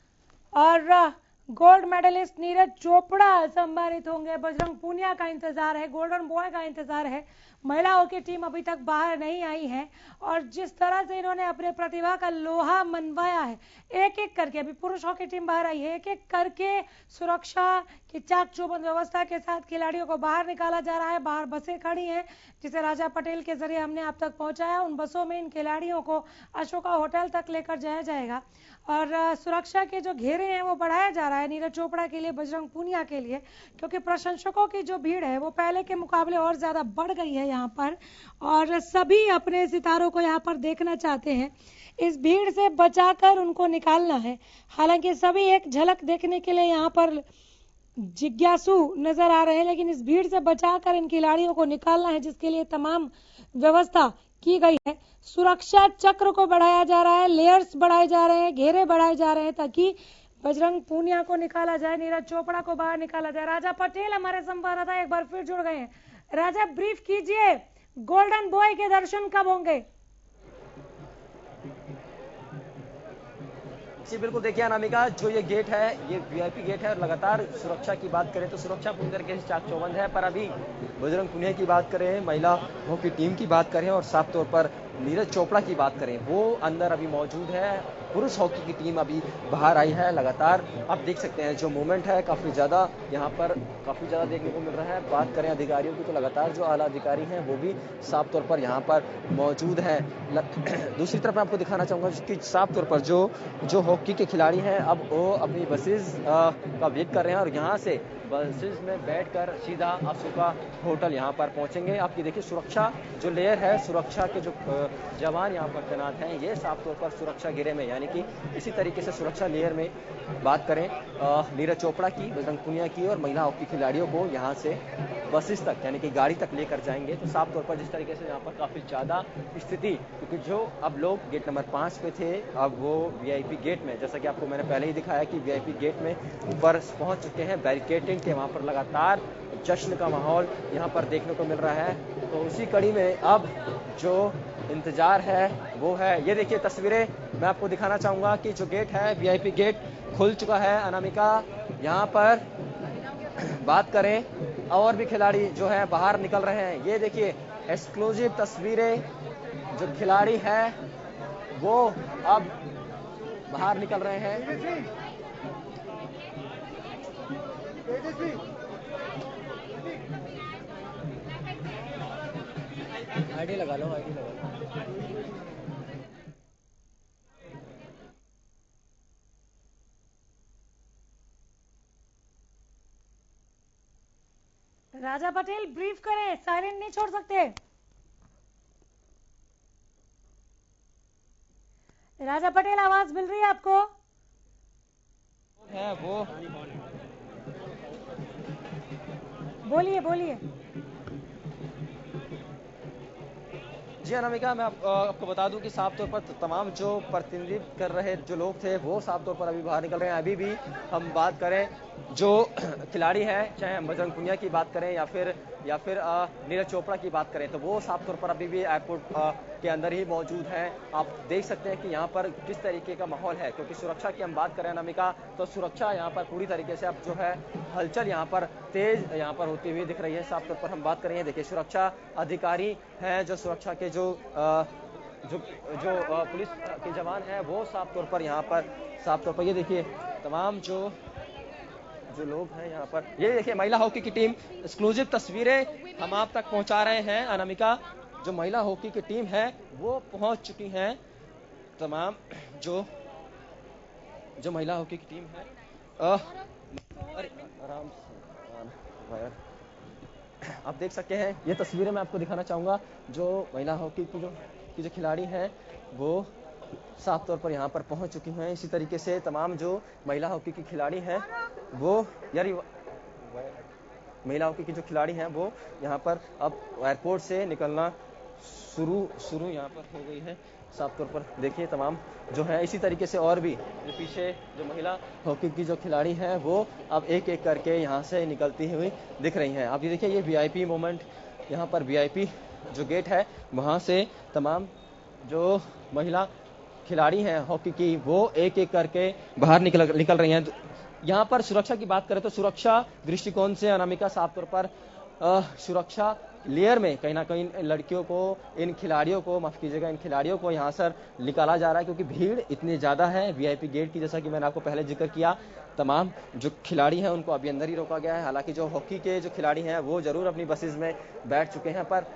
और गोल्ड मेडलिस्ट नीरज चोपड़ा सम्मानित होंगे। बजरंग पूनिया का इंतजार है, गोल्डन बॉय का इंतजार है। महिलाओं की टीम अभी तक बाहर नहीं आई है, और जिस तरह से इन्होंने अपने प्रतिभा का लोहा मनवाया है, एक एक करके, अभी पुरुष हॉकी टीम बाहर आई है, एक एक करके सुरक्षा की चाक चौबंद व्यवस्था के साथ खिलाड़ियों को बाहर निकाला जा रहा है। बाहर बसें खड़ी हैं जिसे राजा पटेल के जरिए हमने आप तक पहुंचाया। उन बसों में इन खिलाड़ियों को अशोका होटल तक लेकर जाया जाएगा, और सुरक्षा के जो घेरे हैं वो बढ़ाया जा रहा है नीरज चोपड़ा के लिए, बजरंग पूनिया के लिए, क्योंकि प्रशंसकों की जो भीड़ है वो पहले के मुकाबले और ज्यादा बढ़ गई है यहाँ पर, और सभी अपने सितारों को यहाँ पर देखना चाहते हैं। इस भीड़ से बचाकर उनको निकालना है। हालांकि सभी एक झलक देखने के लिए यहाँ पर जिज्ञासु नजर आ रहे हैं, लेकिन इस भीड़ से बचाकर इन खिलाड़ियों को निकालना है, जिसके लिए तमाम व्यवस्था की गई है। सुरक्षा चक्र को बढ़ाया जा रहा है, लेयर्स बढ़ाए जा रहे हैं, घेरे बढ़ाए जा रहे हैं, ताकि बजरंग पूनिया को निकाला जाए, नीरज चोपड़ा को बाहर निकाला जाए। राजा पटेल हमारे संवाददाता एक बार फिर जुड़ गए हैं। राजा, ब्रीफ कीजिए, गोल्डन बॉय के दर्शन कब होंगे? जी बिल्कुल, देखिए अनामिका, जो ये गेट है ये वीआईपी गेट है, और लगातार सुरक्षा की बात करें तो सुरक्षा पूरी तरीके से चाक चौबंद है, पर अभी बजरंग पूनिया की बात करें, महिला हॉकी टीम की बात करें, और साफ तौर पर नीरज चोपड़ा की बात करें, वो अंदर अभी मौजूद है। पुरुष हॉकी की टीम अभी बाहर आई है। लगातार आप देख सकते हैं जो मूवमेंट है काफी ज्यादा यहाँ पर देखने को मिल रहा है। बात करें अधिकारियों की तो लगातार जो आला अधिकारी हैं वो भी साफ तौर पर यहाँ पर मौजूद हैं। दूसरी तरफ मैं आपको दिखाना चाहूंगा कि साफ तौर पर जो हॉकी के खिलाड़ी हैं अब वो अपनी बसेस का वेट कर रहे हैं, और यहाँ से बसेस में बैठकर सीधा अशोका होटल यहाँ पर पहुंचेंगे। आपकी देखिए सुरक्षा जो लेयर है, सुरक्षा के जो जवान यहाँ पर तैनात हैं, ये साफ तौर पर सुरक्षा घेरे में, यानी कि इसी तरीके से सुरक्षा लेयर में बात करें नीरज चोपड़ा की, बजरंग पूनिया की और महिला हॉकी खिलाड़ियों को यहाँ से बसेस तक यानी कि गाड़ी तक लेकर जाएंगे। तो साफ तौर पर जिस तरीके से यहाँ पर काफी ज्यादा स्थिति, क्योंकि जो अब लोग गेट नंबर 5 पे थे अब वो वीआईपी गेट में, जैसा कि आपको मैंने पहले ही दिखाया कि वीआईपी गेट में ऊपर पहुंच चुके हैं। बैरिकेडिंग के वहां पर लगातार जश्न का माहौल यहाँ पर देखने को मिल रहा है। तो उसी कड़ी में अब जो इंतजार है वो है, ये देखिए तस्वीरें मैं आपको दिखाना चाहूंगा कि जो गेट है वीआईपी गेट खुल चुका है। अनामिका, यहाँ पर बात करें और भी खिलाड़ी जो है बाहर निकल रहे हैं। ये देखिए एक्सक्लूसिव तस्वीरें, जो खिलाड़ी हैं वो अब बाहर निकल रहे हैं। आईडी लगा लो, आईडी लगा लो। राजा पटेल ब्रीफ करें, साइलेंट नहीं छोड़ सकते। राजा पटेल, आवाज मिल रही है आपको? है वो, बोलिए बोलिए। जी अनामिका, मैं आपको बता दूं कि साफ तौर पर तमाम जो प्रतिनिधित्व कर रहे जो लोग थे वो साफ तौर पर अभी बाहर निकल रहे हैं। अभी भी हम बात करें जो खिलाड़ी हैं, चाहे हम बजरंग पुनिया की बात करें या फिर नीरज चोपड़ा की बात करें, तो वो साफ तौर पर अभी भी एयरपोर्ट के अंदर ही मौजूद हैं। आप देख सकते हैं कि यहाँ पर किस तरीके का माहौल है, क्योंकि सुरक्षा की हम बात करें अनामिका, तो सुरक्षा यहाँ पर पूरी तरीके से अब जो है हलचल यहाँ पर तेज यहाँ पर होती हुई दिख रही है। साफ तौर पर हम बात करें, देखिए सुरक्षा अधिकारी हैं, जो सुरक्षा के जो पुलिस के जवान हैं, वो साफ तौर पर ये देखिए तमाम जो लोग हैं यहाँ पर। ये देखिए महिला हॉकी की टीम, एक्सक्लूसिव तस्वीरें हम आप तक पहुंचा रहे हैं अनामिका। जो महिला हॉकी की टीम है वो पहुंच चुकी हैं। तमाम जो महिला हॉकी की टीम है अरे आराम से आप देख सकते हैं, ये तस्वीरें मैं आपको दिखाना चाहूँगा। जो महिला हॉकी की जो खिलाड़ी हैं वो साफ तौर पर यहाँ पर पहुँच चुकी हैं। इसी तरीके से तमाम जो महिला हॉकी की खिलाड़ी हैं वो महिला हॉकी की जो खिलाड़ी हैं वो यहाँ पर अब एयरपोर्ट से निकलना शुरू यहाँ पर हो गई है। साफ तौर पर देखिए तमाम जो है, इसी तरीके से और भी जो पीछे जो महिला हॉकी की जो खिलाड़ी हैं वो अब एक एक करके यहाँ से निकलती हुई दिख रही हैं। आप ये देखिए, ये वीआईपी मोमेंट, यहाँ पर वीआईपी जो गेट है वहाँ से तमाम जो महिला खिलाड़ी हैं हॉकी की वो एक एक करके बाहर निकल रही हैं। यहाँ पर सुरक्षा की बात करें तो सुरक्षा दृष्टिकोण से अनामिका साफ तौर पर सुरक्षा लेयर में कहीं ना कहीं लड़कियों को, इन खिलाड़ियों को, माफ कीजिएगा, इन खिलाड़ियों को यहाँ से निकाला जा रहा है, क्योंकि भीड़ इतनी ज़्यादा है वीआईपी गेट की। जैसा कि मैंने आपको पहले जिक्र किया, तमाम जो खिलाड़ी हैं उनको अभी अंदर ही रोका गया है। हालांकि जो हॉकी के जो खिलाड़ी हैं वो ज़रूर अपनी बसेज में बैठ चुके हैं, पर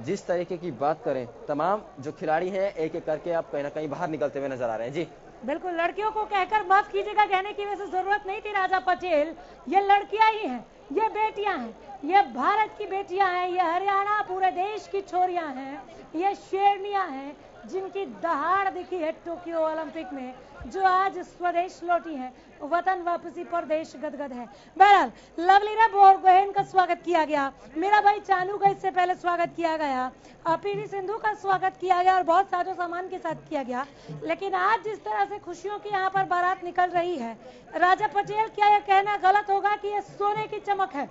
जिस तरीके की बात करें, तमाम जो खिलाड़ी हैं एक एक करके आप कहीं ना कहीं बाहर निकलते हुए नजर आ रहे हैं। जी बिल्कुल, लड़कियों को कहकर माफ कीजिएगा, कहने की वैसे जरूरत नहीं थी राजा पटेल। ये लड़कियां ही हैं, ये बेटियां हैं, ये भारत की बेटियां हैं, ये हरियाणा पूरे देश की छोरियां हैं, ये शेरनियां हैं जिनकी दहाड़ दिखी है टोक्यो ओलंपिक में, जो आज स्वदेश लौटी हैं। वतन वापसी पर देश गदगद है। बहरहाल लवलीना बोरगोहेन का स्वागत किया गया, मेरा भाई चानू का इससे पहले स्वागत किया गया, पीवी सिंधु का स्वागत किया गया और बहुत साजो सामान के साथ किया गया। लेकिन आज जिस तरह से खुशियों की यहाँ पर बारात निकल रही है, राजा पटेल, क्या यह कहना गलत होगा कि यह सोने की चमक है?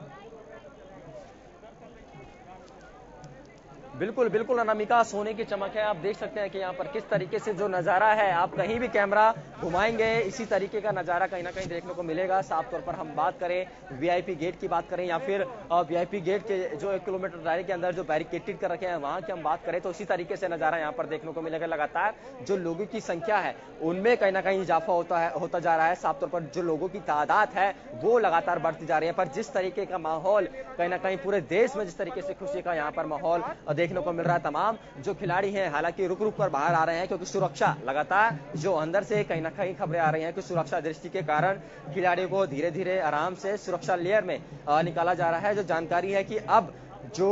बिल्कुल बिल्कुल अनामिका, सोने की चमक है। आप देख सकते हैं कि यहाँ पर किस तरीके से जो नज़ारा है, आप कहीं भी कैमरा घुमाएंगे इसी तरीके का नज़ारा कहीं ना कहीं देखने को मिलेगा। साफ तौर पर हम बात करें वीआईपी गेट की बात करें या फिर वीआईपी गेट के जो 1 किलोमीटर दायरे के अंदर जो बैरिकेटेड कर रखे हैं वहाँ की हम बात करें तो इसी तरीके से नज़ारा यहाँ पर देखने को मिलेगा। लगातार जो लोगों की संख्या है उनमें कहीं ना कहीं इजाफा होता जा रहा है। साफ तौर पर जो लोगों की तादाद है वो लगातार बढ़ती जा रही है, पर जिस तरीके का माहौल कहीं ना कहीं पूरे देश में जिस तरीके से खुशी का यहाँ पर माहौल देखने को मिल रहा है, तमाम जो खिलाड़ी हैं हालांकि रुक रुक कर बाहर आ रहे हैं, क्योंकि सुरक्षा लगातार जो अंदर से कहीं ना कहीं खबरें आ रही हैं कि सुरक्षा दृष्टि के कारण खिलाड़ियों को धीरे धीरे आराम से सुरक्षा लेयर में निकाला जा रहा है। जो जानकारी है कि अब जो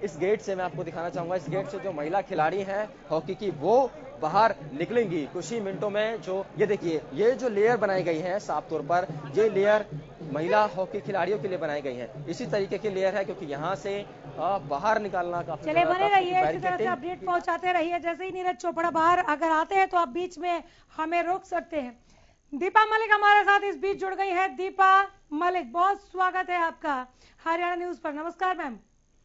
इस गेट से मैं आपको दिखाना चाहूंगा, इस गेट से जो महिला खिलाड़ी हैं हॉकी की वो बाहर निकलेंगी कुछ ही मिनटों में। जो ये देखिए, ये जो लेयर बनाई गई है, साफ तौर पर ये लेयर महिला हॉकी खिलाड़ियों के लिए बनाई गई है, इसी तरीके की लेयर है, क्योंकि यहाँ से बाहर निकालना काफी। चले बने रहिए, इसी तरह से अपडेट पहुंचाते रहिए। जैसे ही नीरज चोपड़ा बाहर अगर आते हैं तो आप बीच में हमें रोक सकते हैं। दीपा मलिक हमारे साथ इस बीच जुड़ गई है। दीपा मलिक, बहुत स्वागत है आपका हरियाणा न्यूज पर। नमस्कार मैम।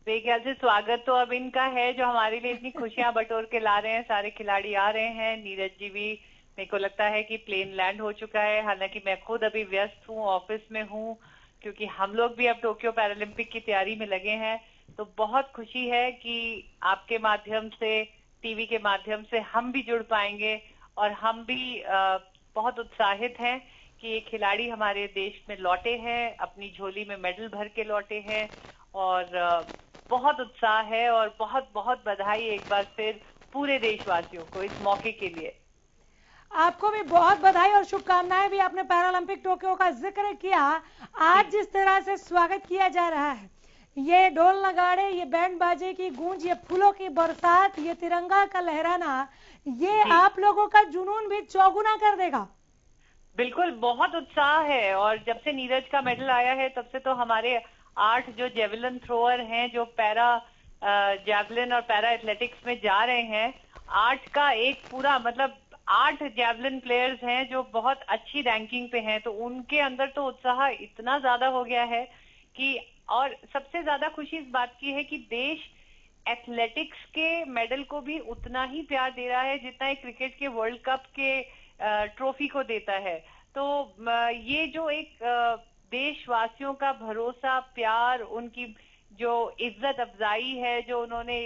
मेरे ख्याल से स्वागत तो अब इनका है जो हमारे लिए इतनी खुशियां बटोर के ला रहे हैं। सारे खिलाड़ी आ रहे हैं, नीरज जी भी, मेरे को लगता है कि प्लेन लैंड हो चुका है। हालांकि मैं खुद अभी व्यस्त हूँ, ऑफिस में हूँ, क्योंकि हम लोग भी अब टोक्यो पैरालंपिक की तैयारी में लगे हैं। तो बहुत खुशी है कि आपके माध्यम से, टीवी के माध्यम से हम भी जुड़ पाएंगे और हम भी बहुत उत्साहित हैं कि ये खिलाड़ी हमारे देश में लौटे हैं, अपनी झोली में मेडल भर के लौटे हैं और बहुत उत्साह है और बहुत बहुत बधाई एक बार फिर पूरे देशवासियों को इस मौके के लिए। आपको भी बहुत बधाई और शुभकामनाएं भी। आपने पैरालंपिक टोक्यो का जिक्र किया, आज जिस तरह से स्वागत किया जा रहा है, ये ढोल नगाड़े, ये बैंड बाजे की गूंज, ये फूलों की बरसात, ये तिरंगा का लहराना, ये आप लोगों का जुनून भी चौगुना कर देगा। बिल्कुल, बहुत उत्साह है और जब से नीरज का मेडल आया है तब से तो हमारे 8 जो जेवलिन थ्रोअर हैं, जो पैरा जेवलिन और पैरा एथलेटिक्स में जा रहे हैं, 8 का एक पूरा मतलब 8 जैवलिन प्लेयर्स हैं जो बहुत अच्छी रैंकिंग पे हैं, तो उनके अंदर तो उत्साह इतना ज्यादा हो गया है कि, और सबसे ज्यादा खुशी इस बात की है कि देश एथलेटिक्स के मेडल को भी उतना ही प्यार दे रहा है जितना एक क्रिकेट के वर्ल्ड कप के ट्रॉफी को देता है। तो ये जो एक देशवासियों का भरोसा, प्यार, उनकी जो इज्जत अफजाई है, जो उन्होंने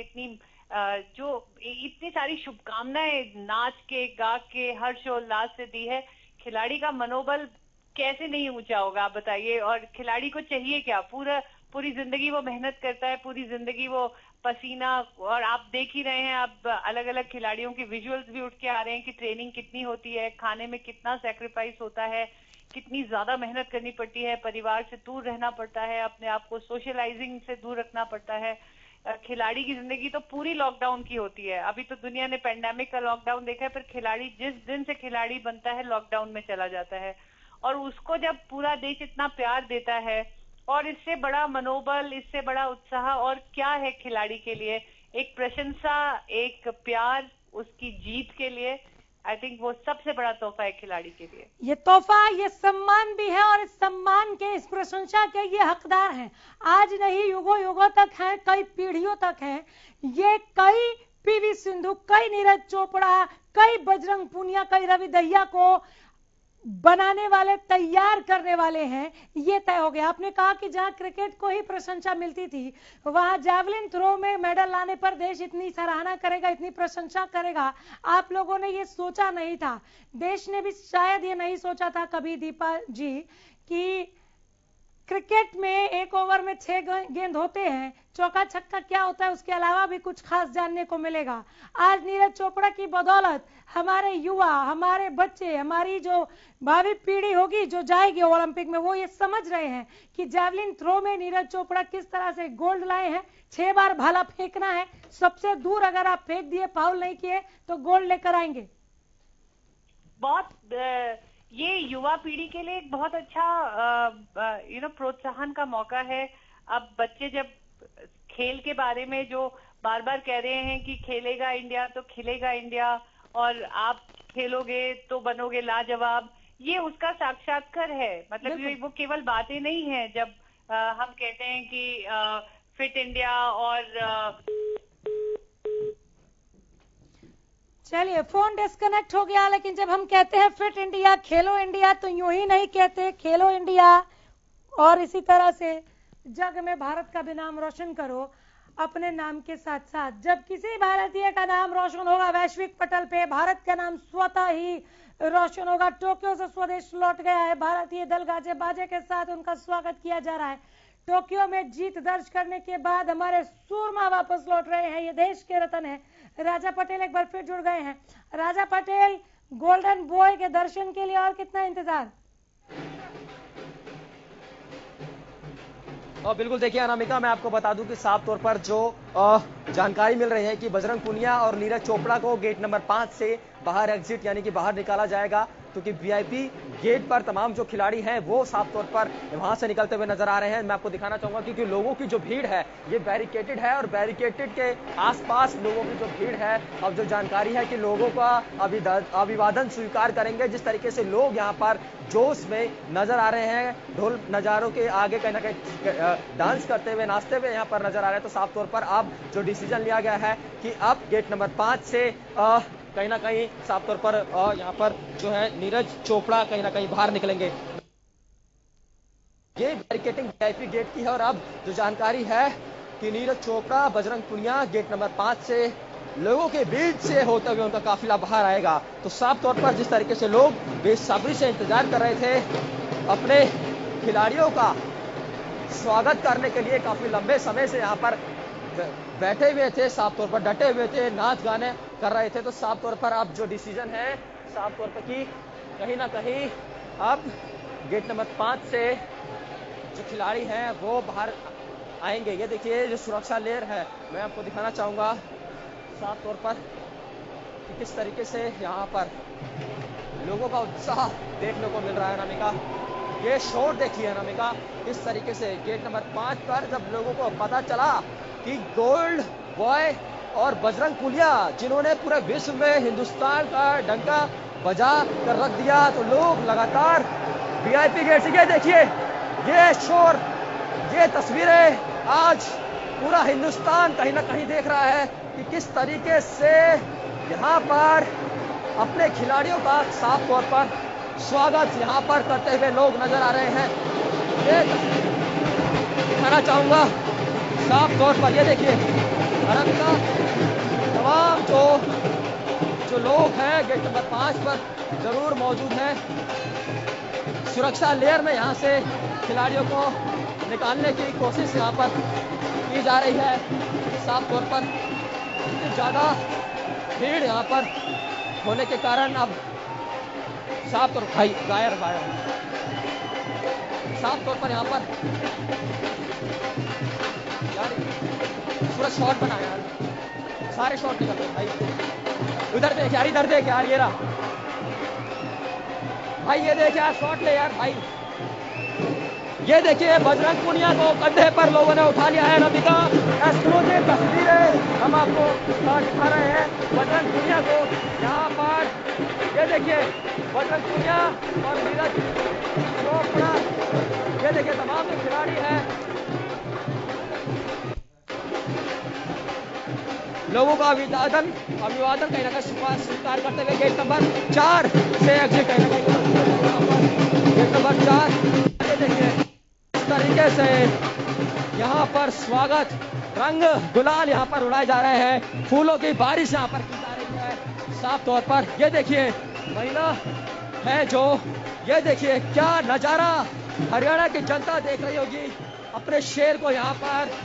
जो इतनी सारी शुभकामनाएं नाच के, गा के, हर्षोल्लास से दी है, खिलाड़ी का मनोबल कैसे नहीं ऊंचा होगा आप बताइए। और खिलाड़ी को चाहिए क्या, पूरी जिंदगी वो मेहनत करता है, पूरी जिंदगी वो पसीना, और आप देख ही रहे हैं, आप अलग अलग खिलाड़ियों की विजुअल्स भी उठ के आ रहे हैं कि ट्रेनिंग कितनी होती है, खाने में कितना सैक्रिफाइस होता है, कितनी ज्यादा मेहनत करनी पड़ती है, परिवार से दूर रहना पड़ता है, अपने आप को सोशलाइजिंग से दूर रखना पड़ता है। खिलाड़ी की जिंदगी तो पूरी लॉकडाउन की होती है। अभी तो दुनिया ने पेंडेमिक का लॉकडाउन देखा है, पर खिलाड़ी जिस दिन से खिलाड़ी बनता है लॉकडाउन में चला जाता है, और उसको जब पूरा देश इतना प्यार देता है, और इससे बड़ा मनोबल, इससे बड़ा उत्साह और क्या है खिलाड़ी के लिए। एक प्रशंसा, एक प्यार उसकी जीत के लिए, आई थिंक वो सबसे बड़ा तोहफा है खिलाड़ी के लिए। ये तोहफा, ये सम्मान भी है, और इस सम्मान के, इस प्रशंसा के ये हकदार हैं। आज नहीं, युगों युगों तक हैं, कई पीढ़ियों तक हैं। ये कई पीवी सिंधु, कई नीरज चोपड़ा, कई बजरंग पूनिया, कई रवि दहिया को बनाने वाले, तैयार करने वाले हैं। ये तय हो गया। आपने कहा कि जहां क्रिकेट को ही प्रशंसा मिलती थी, वहां जैवलिन थ्रो में मेडल लाने पर देश इतनी सराहना करेगा, इतनी प्रशंसा करेगा, आप लोगों ने ये सोचा नहीं था। देश ने भी शायद ये नहीं सोचा था कभी, दीपा जी, कि क्रिकेट में एक ओवर में 6 गेंद होते हैं, चौका छक्का क्या होता है उसके अलावा भी कुछ खास जानने को मिलेगा। आज नीरज चोपड़ा की बदौलत हमारे युवा, हमारे बच्चे, हमारी जो भावी पीढ़ी होगी जो जाएगी ओलंपिक में, वो ये समझ रहे हैं कि जैवलिन थ्रो में नीरज चोपड़ा किस तरह से गोल्ड लाए हैं। 6 बार भाला फेंकना है, सबसे दूर अगर आप फेंक दिए, फाउल नहीं किए, तो गोल्ड लेकर आएंगे। बहुत ये युवा पीढ़ी के लिए एक बहुत अच्छा प्रोत्साहन का मौका है। अब बच्चे जब खेल के बारे में जो बार बार कह रहे हैं कि खेलेगा इंडिया तो खिलेगा इंडिया, और आप खेलोगे तो बनोगे लाजवाब, ये उसका साक्षात्कार है। मतलब वो केवल बातें नहीं है जब हम कहते हैं कि फिट इंडिया और चलिए, फोन डिस्कनेक्ट हो गया, लेकिन जब हम कहते हैं फिट इंडिया, खेलो इंडिया, तो यूं ही नहीं कहते, खेलो इंडिया और इसी तरह से जग में भारत का भी नाम रोशन करो अपने नाम के साथ साथ। जब किसी भारतीय का नाम रोशन होगा वैश्विक पटल पे, भारत का नाम स्वतः ही रोशन होगा। टोक्यो से स्वदेश लौट गया है भारतीय दल, गाजे बाजे के साथ उनका स्वागत किया जा रहा है। टोक्यो में जीत दर्ज करने के बाद हमारे सूरमा वापस लौट रहे हैं, ये देश के रत्न है। राजा पटेल एक बार फिर जुड़ गए हैं। राजा पटेल, गोल्डन बॉय के दर्शन के लिए और कितना इंतजार? और बिल्कुल देखिए अनामिका, मैं आपको बता दूं कि साफ तौर पर जो जानकारी मिल रही है कि बजरंग पूनिया और नीरज चोपड़ा को गेट नंबर 5 से बाहर एग्जिट यानी कि बाहर निकाला जाएगा, क्योंकि वीआईपी गेट पर तमाम जो खिलाड़ी हैं वो साफ तौर पर वहां से निकलते हुए नजर आ रहे हैं। मैं आपको दिखाना चाहूंगा क्योंकि लोगों की जो भीड़ है ये बैरिकेटेड है, और बैरिकेटेड के आसपास लोगों की जो भीड़ है, अब जो जानकारी है कि लोगों का अभिवादन स्वीकार करेंगे। जिस तरीके से लोग यहाँ पर जोश में नजर आ रहे हैं, ढोल नजारों के आगे कहीं ना कहीं डांस करते हुए, नाचते हुए यहाँ पर नजर आ रहे हैं। तो साफ तौर पर अब जो डिसीजन लिया गया है कि अब गेट नंबर 5 से कहीं ना कहीं साफ तौर पर यहाँ पर जो है नीरज चोपड़ा कहीं ना कहीं बाहर निकलेंगे। ये बैरिकेटिंग वीआईपी गेट की है, और अब जो जानकारी है कि नीरज चोपड़ा, बजरंग पूनिया गेट नंबर 5 से लोगों के बीच से होते हुए उनका काफिला बाहर आएगा। तो साफ तौर पर जिस तरीके से लोग बेसब्री से इंतजार कर रहे थे अपने खिलाड़ियों का स्वागत करने के लिए, काफी लंबे समय से यहाँ पर बैठे हुए थे, साफ तौर पर डटे हुए थे, नाच गाने कर रहे थे। तो साफ तौर पर अब जो डिसीजन है साफ तौर पर कि कहीं ना कहीं अब गेट नंबर 5 से जो खिलाड़ी हैं वो बाहर आएंगे। ये देखिए जो सुरक्षा लेयर है, मैं आपको दिखाना चाहूंगा साफ तौर पर कि किस तरीके से यहाँ पर लोगों का उत्साह देखने को मिल रहा है। अनामिका, ये शोर देखिए अनामिका, किस तरीके से गेट नंबर 5 पर जब लोगों को पता चला कि गोल्ड बॉय और बजरंग पुनिया जिन्होंने पूरे विश्व में हिंदुस्तान का डंका बजा कर रख दिया। तो लोग लगातार वीआईपी गेट से, ये देखिए ये शोर, ये तस्वीरें आज पूरा हिंदुस्तान कहीं ना कहीं देख रहा है कि किस तरीके से यहाँ पर अपने खिलाड़ियों का साफ तौर पर स्वागत यहाँ पर करते हुए लोग नजर आ रहे हैं। ये दिखाना चाहूंगा साफ तौर पर, ये देखिए भारत का तमाम जो लोग हैं गेट नंबर 5 पर जरूर मौजूद हैं। सुरक्षा लेयर में यहाँ से खिलाड़ियों को निकालने की कोशिश यहाँ पर की जा रही है। साफ तौर पर ज्यादा भीड़ यहाँ पर होने के कारण अब साफ तौर पर गायर साफ तौर पर यहाँ पर यार पूरा शॉट बना यार, सारे शॉट निकल रहे भाई। उधर देख यार, इधर देख यार, ये रहा भाई, ये देख यार शॉट ले यार भाई। ये देखिए बजरंग पुनिया को कंधे पर लोगों ने उठा लिया है। रविका एक्सक्लूसिव तस्वीरें हम आपको दिखा रहे हैं बजरंग पुनिया को यहाँ पर। ये देखिए बजरंग पुनिया और नीरज चोपड़ा, ये देखिए तमाम जो खिलाड़ी हैं, लोगों का अभिवादन कहीं ना कहीं स्वीकार करते हुए गेट नंबर 4 से एग्जिट कहीं ना कहीं गेट नंबर 4। ये देखिए इस तरीके से यहाँ पर स्वागत, रंग गुलाल यहाँ पर उड़ाए जा रहे हैं, फूलों की बारिश यहाँ पर की जा रही है। साफ तौर पर ये देखिए महिला है जो, ये देखिए क्या नजारा हरियाणा की जनता देख रही होगी अपने शेर को यहाँ पर।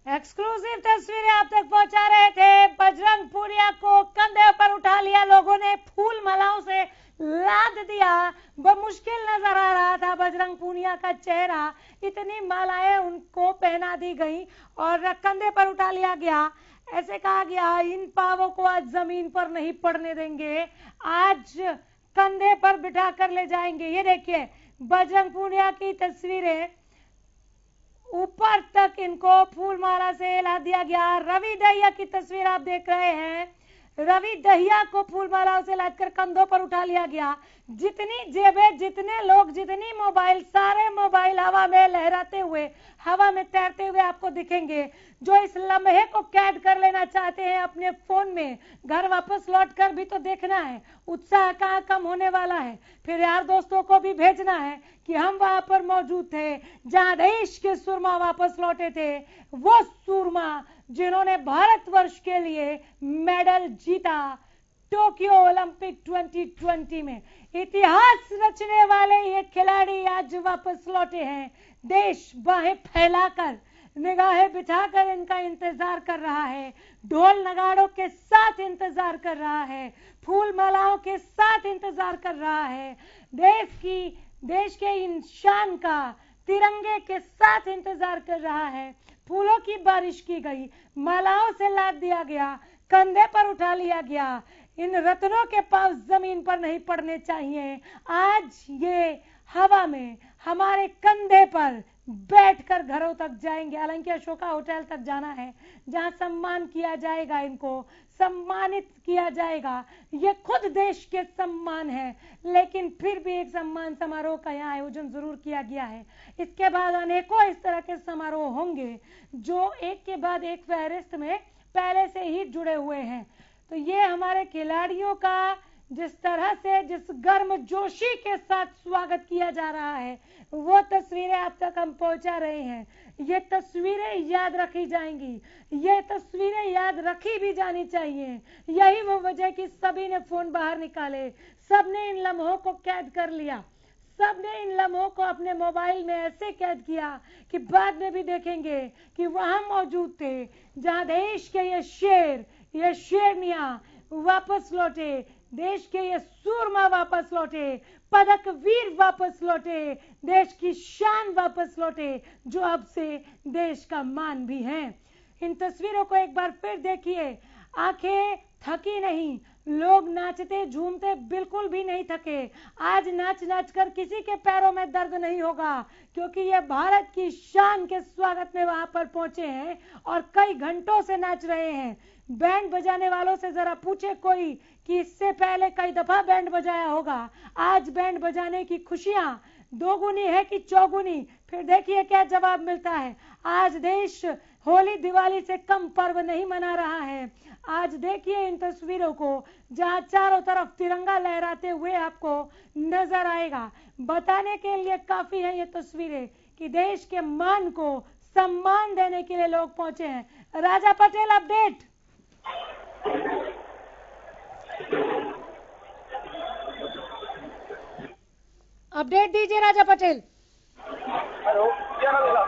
एक्सक्लूसिव तस्वीरें आप तक पहुंचा रहे थे। बजरंग पुनिया को कंधे पर उठा लिया लोगों ने, फूल मालाओं से लाद दिया। बमुश्किल नजर आ रहा था बजरंग पुनिया का चेहरा, इतनी मालाएं उनको पहना दी गई और कंधे पर उठा लिया गया। ऐसे कहा गया इन पावों को आज जमीन पर नहीं पड़ने देंगे, आज कंधे पर बिठा कर ले जाएंगे। ये देखिए बजरंग पुनिया की तस्वीरें, ऊपर तक इनको फूल माला से ला दिया गया। रवि दहिया की तस्वीर आप देख रहे हैं, रवि दहिया को फूल मालाओं से लादकर कंधों पर उठा लिया गया। जितनी जेबें, जितने लोग, जितनी मोबाइल, सारे मोबाइल हवा में लहराते हुए, हवा में तैरते हुए आपको दिखेंगे। जो इस लम्हे को कैद कर लेना चाहते हैं अपने फोन में, घर वापस लौट कर भी तो देखना है, उत्साह कहाँ कम होने वाला है। फिर यार दोस्तों को भी भेजना है कि हम वहां पर मौजूद थे जहां देश के सुरमा वापस लौटे थे, वो सुरमा जिन्होंने भारतवर्ष के लिए मेडल जीता टोक्यो ओलंपिक 2020 में। इतिहास रचने वाले ये खिलाड़ी आज वापस लौटे हैं। देश बाहें फैलाकर, निगाहें बिठाकर इनका इंतजार कर रहा है, ढोल नगाड़ों के साथ इंतजार कर रहा है, फूल मालाओं के साथ इंतजार कर रहा है, देश के इन शान का तिरंगे के साथ इंतजार कर रहा है। फूलों की बारिश की गई, मालाओं से लाद दिया गया, कंधे पर उठा लिया गया। इन रत्नों के पांव जमीन पर नहीं पड़ने चाहिए। आज ये हवा में हमारे कंधे पर बैठकर घरों तक जाएंगे। हालांकि अशोका होटल तक जाना है जहां सम्मान किया जाएगा, इनको सम्मानित किया जाएगा। ये खुद देश के सम्मान है, लेकिन फिर भी एक सम्मान समारोह का यहाँ आयोजन जरूर किया गया है। इसके बाद अनेकों इस तरह के समारोह होंगे जो एक के बाद एक फहरिस्त में पहले से ही जुड़े हुए हैं। तो ये हमारे खिलाड़ियों का जिस तरह से, जिस गर्मजोशी के साथ स्वागत किया जा रहा है, वो तस्वीरें आप तक हम पहुंचा रहे हैं। ये तस्वीरें याद रखी जाएंगी, ये तस्वीरें याद रखी भी जानी चाहिए। यही वो वजह कि सभी ने फोन बाहर निकाले, सबने इन लम्हों को कैद कर लिया, सबने इन लम्हों को अपने मोबाइल में ऐसे कैद किया कि बाद में भी देखेंगे कि वहां मौजूद थे जहां देश के ये शेर, ये शेरनियां वापस लौटे, देश के ये सूरमा वापस लौटे, पदक वीर वापस लौटे, देश की शान वापस लौटे, जो अब से देश का मान भी हैं। इन तस्वीरों को एक बार फिर देखिए, आंखें थकी नहीं, लोग नाचते झूमते बिल्कुल भी नहीं थके। आज नाच नाच कर किसी के पैरों में दर्द नहीं होगा, क्योंकि ये भारत की शान के स्वागत में वहां पर पहुंचे हैं और कई घंटों से नाच रहे हैं। बैंड बजाने वालों से जरा पूछे कोई कि इससे पहले कई दफा बैंड बजाया होगा। आज बैंड बजाने की खुशियां दोगुनी है कि चौगुनी, फिर देखिए क्या जवाब मिलता है। आज देश होली दिवाली से कम पर्व नहीं मना रहा है। आज देखिए इन तस्वीरों को, जहां चारों तरफ तिरंगा लहराते हुए आपको नजर आएगा। बताने के लिए काफी है ये तस्वीरें कि देश के मान को सम्मान देने के लिए लोग पहुंचे हैं। राजा पटेल अपडेट। अपडेट दीजिए राजा पटेल। हेलो, क्या नाम है?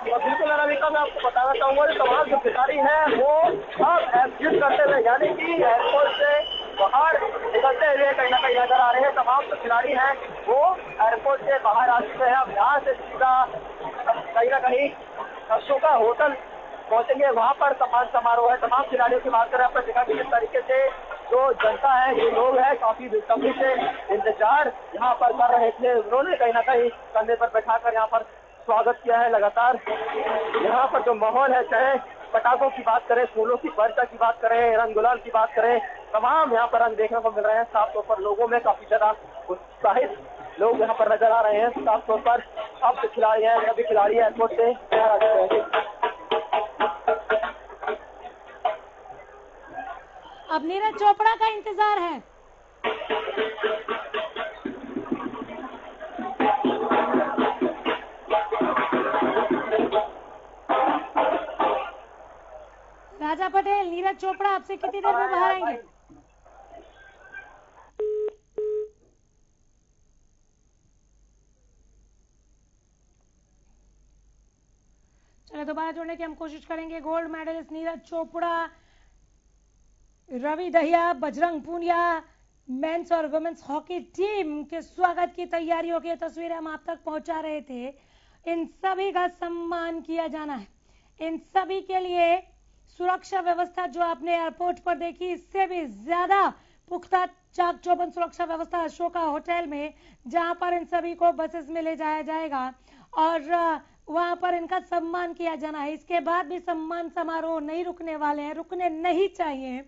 बिल्कुल अनामिका, मैं आपको बताना चाहूंगा कि तमाम जो खिलाड़ी हैं वो अब एग्जिट करते हुए, यानी कि एयरपोर्ट से बाहर निकलते हुए कहीं ना कहीं नजर आ रहे हैं। तमाम जो खिलाड़ी हैं वो एयरपोर्ट से बाहर आ चुके हैं। अब यहाँ से सीधा कहीं ना कहीं अशोका होटल पहुंचेंगे, वहाँ पर सम्मान समारोह है। तमाम खिलाड़ियों की बात करें, आपने देखा कि किस तरीके से जो जनता है, जो लोग हैं, काफी बेसब्री से इंतजार यहाँ पर कर रहे थे। उन्होंने कहीं ना कहीं कंधे पर बैठाकर यहाँ पर स्वागत किया है। लगातार यहाँ पर जो माहौल है, चाहे पटाखों की बात करें, फूलों की वर्षा की बात करें, रंग गुलाल की बात करें, तमाम यहाँ पर रंग देखने को मिल रहे हैं। साफ तौर पर लोगों में काफी ज्यादा उत्साहित लोग यहाँ पर नजर आ रहे हैं। साफ तौर पर अब जो खिलाड़ी हैं, सभी खिलाड़ी एयरपोर्ट से बाहर आ चुके हैं। अब नीरज चोपड़ा का इंतजार है। राजा पटेल, नीरज चोपड़ा आपसे कितनी देर में बाहर आएंगे? चलिए दोबारा जोड़ने की हम कोशिश करेंगे। Gold medalist Neeraj Chopra, Ravi Dahiya, Bajrang Punia, men's और वुमेन्स हॉकी टीम के स्वागत की तैयारियों की तस्वीरें हम आप तक पहुंचा रहे थे। इन सभी का सम्मान किया जाना है। इन सभी के लिए सुरक्षा व्यवस्था जो आपने एयरपोर्ट पर देखी, इससे भी ज्यादा पुख्ता चाक चौबंद सुरक्षा व्यवस्था अशोका होटल में, जहां पर इन सभी को बसेस में ले जाया जाएगा और वहां पर इनका सम्मान किया जाना है। इसके बाद भी सम्मान समारोह नहीं रुकने वाले हैं, रुकने नहीं चाहिए।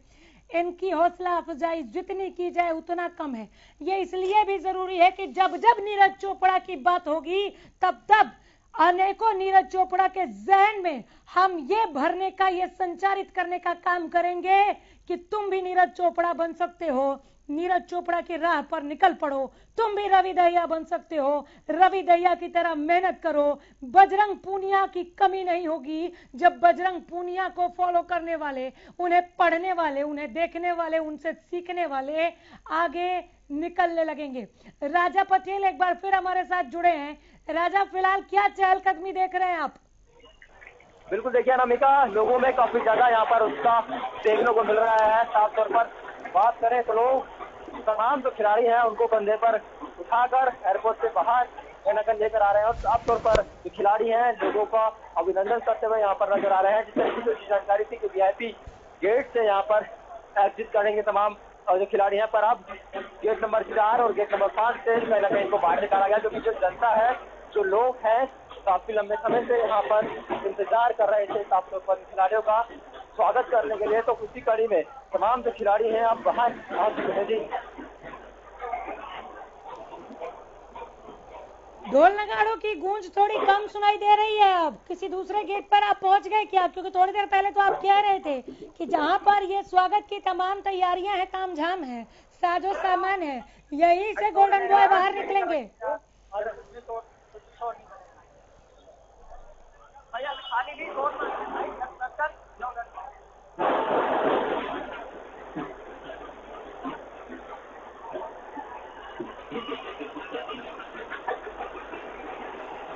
इनकी हौसला अफजाई जितनी की जाए उतना कम है। ये इसलिए भी जरूरी है कि जब जब नीरज चोपड़ा की बात होगी, तब तब अनेकों नीरज चोपड़ा के जहन में हम ये भरने का, ये संचारित करने का काम करेंगे कि तुम भी नीरज चोपड़ा बन सकते हो। नीरज चोपड़ा की राह पर निकल पड़ो, तुम भी रवि दहिया बन सकते हो। रवि दहिया की तरह मेहनत करो। बजरंग पूनिया की कमी नहीं होगी जब बजरंग पूनिया को फॉलो करने वाले, उन्हें पढ़ने वाले, उन्हें देखने वाले, उनसे सीखने वाले आगे निकलने लगेंगे। राजा पटेल एक बार फिर हमारे साथ जुड़े हैं। राजा, फिलहाल क्या चहलकदमी देख रहे हैं आप? बिल्कुल देखिए अनामिका, लोगों में काफी ज्यादा यहाँ पर उत्साह देखने को मिल रहा है। साफ तौर पर बात करें तो लोग, तमाम जो खिलाड़ी हैं, उनको कंधे पर उठाकर एयरपोर्ट से बाहर लेकर आ रहे हैं और साफ तौर पर जो खिलाड़ी हैं, लोगों का अभिनंदन करते हुए यहाँ पर नजर आ रहे हैं। जिससे जानकारी थी कि VIP गेट से यहाँ पर एग्जिट करेंगे तमाम जो खिलाड़ी हैं, पर अब गेट नंबर 4 और गेट नंबर 5 से कहीं ना कहीं इनको बाहर निकाला गया, क्योंकि जो जनता है, जो लोग हैं, काफी लंबे समय से यहाँ पर इंतजार कर रहे थे साफ तौर पर खिलाड़ियों का स्वागत करने के लिए। तो उसी कड़ी में तमाम जो खिलाड़ी हैं अब बाहर आ चुके हैं। जी, ढोल नगाड़ों की गूंज थोड़ी कम सुनाई दे रही है। अब किसी दूसरे गेट पर आप पहुंच गए क्या? क्योंकि थोड़ी देर पहले तो आप कह रहे थे कि जहां पर ये स्वागत की तमाम तैयारियां हैं, तामझाम है, साजो सामान है, यहीं से गोल्डन बॉय बाहर निकलेंगे।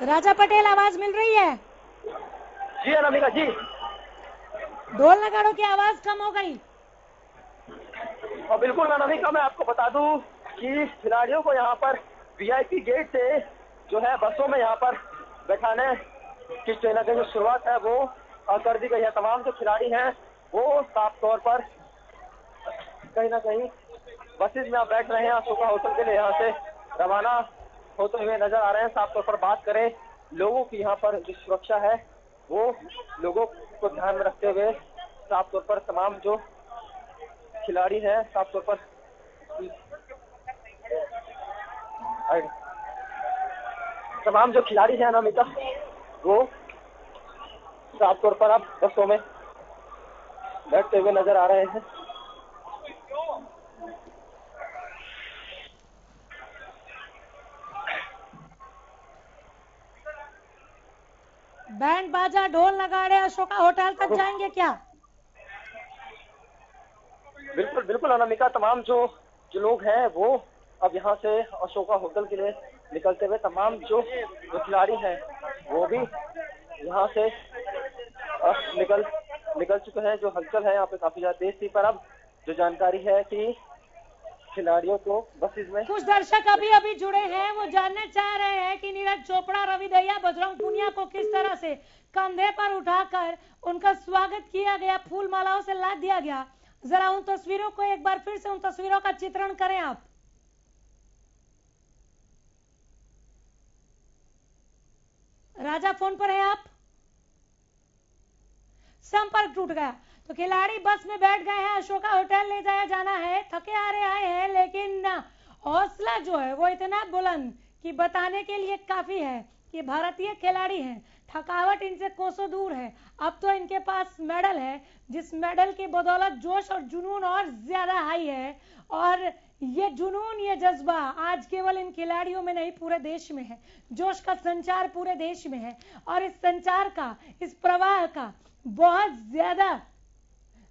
राजा पटेल, आवाज मिल रही है? जी अनामिका जी। ढोल नगाड़ों की आवाज कम हो गई। और बिल्कुल अनामिका, मैं आपको बता दूं कि खिलाड़ियों को यहाँ पर वीआईपी गेट से जो है बसों में यहाँ पर बैठाने की जो शुरुआत है वो कर दी गई है। तमाम जो खिलाड़ी हैं वो साफ तौर पर कहीं ना कहीं बसेज में आप बैठ रहे हैं, अशोका होटल के लिए यहाँ से रवाना होते हुए नजर आ रहे हैं। साफ तौर पर बात करें लोगों की यहाँ पर जो सुरक्षा है वो लोगों को ध्यान में रखते हुए साफ तौर पर तमाम जो खिलाड़ी हैं साफ तौर पर तमाम जो खिलाड़ी हैं अनामिका वो साफ तौर पर अब बसों में बैठते हुए नजर आ रहे हैं। बैंड बाजा ढोल नगाड़े अशोका होटल तक जाएंगे क्या? बिल्कुल बिल्कुल अनामिका, तमाम जो लोग हैं वो अब यहाँ से अशोका होटल के लिए निकलते हुए तमाम जो खिलाड़ी हैं वो भी यहाँ से निकल चुके हैं। जो हलचल है यहाँ पे काफी ज्यादा तेज थी, पर अब जो जानकारी है कि खिलाड़ियों को बसेज में कुछ दर्शक अभी जुड़े हैं, वो जानना चाह रहे हैं कि नीरज चोपड़ा, रवि दहिया, बजरंग पुनिया को किस तरह से कंधे पर उठाकर उनका स्वागत किया गया, फूल मालाओं से लाद दिया गया। जरा उन तस्वीरों को एक बार फिर से उन तस्वीरों का चित्रण करें आप। राजा फोन पर है आप? संपर्क टूट गया। तो खिलाड़ी बस में बैठ गए हैं, अशोका होटल ले जाया जाना है। थके हारे आए हैं, लेकिन हौसला जो है वो इतना बुलंद कि बताने के लिए काफी है कि भारतीय खिलाड़ी हैं। थकावट इनसे कोसों दूर है। अब तो इनके पास मेडल है, जिस मेडल की बदौलत जोश और जुनून और ज्यादा हाई है। और ये जुनून, ये जज्बा आज केवल इन खिलाड़ियों में नहीं, पूरे देश में है। जोश का संचार पूरे देश में है और इस संचार का, इस प्रवाह का बहुत ज्यादा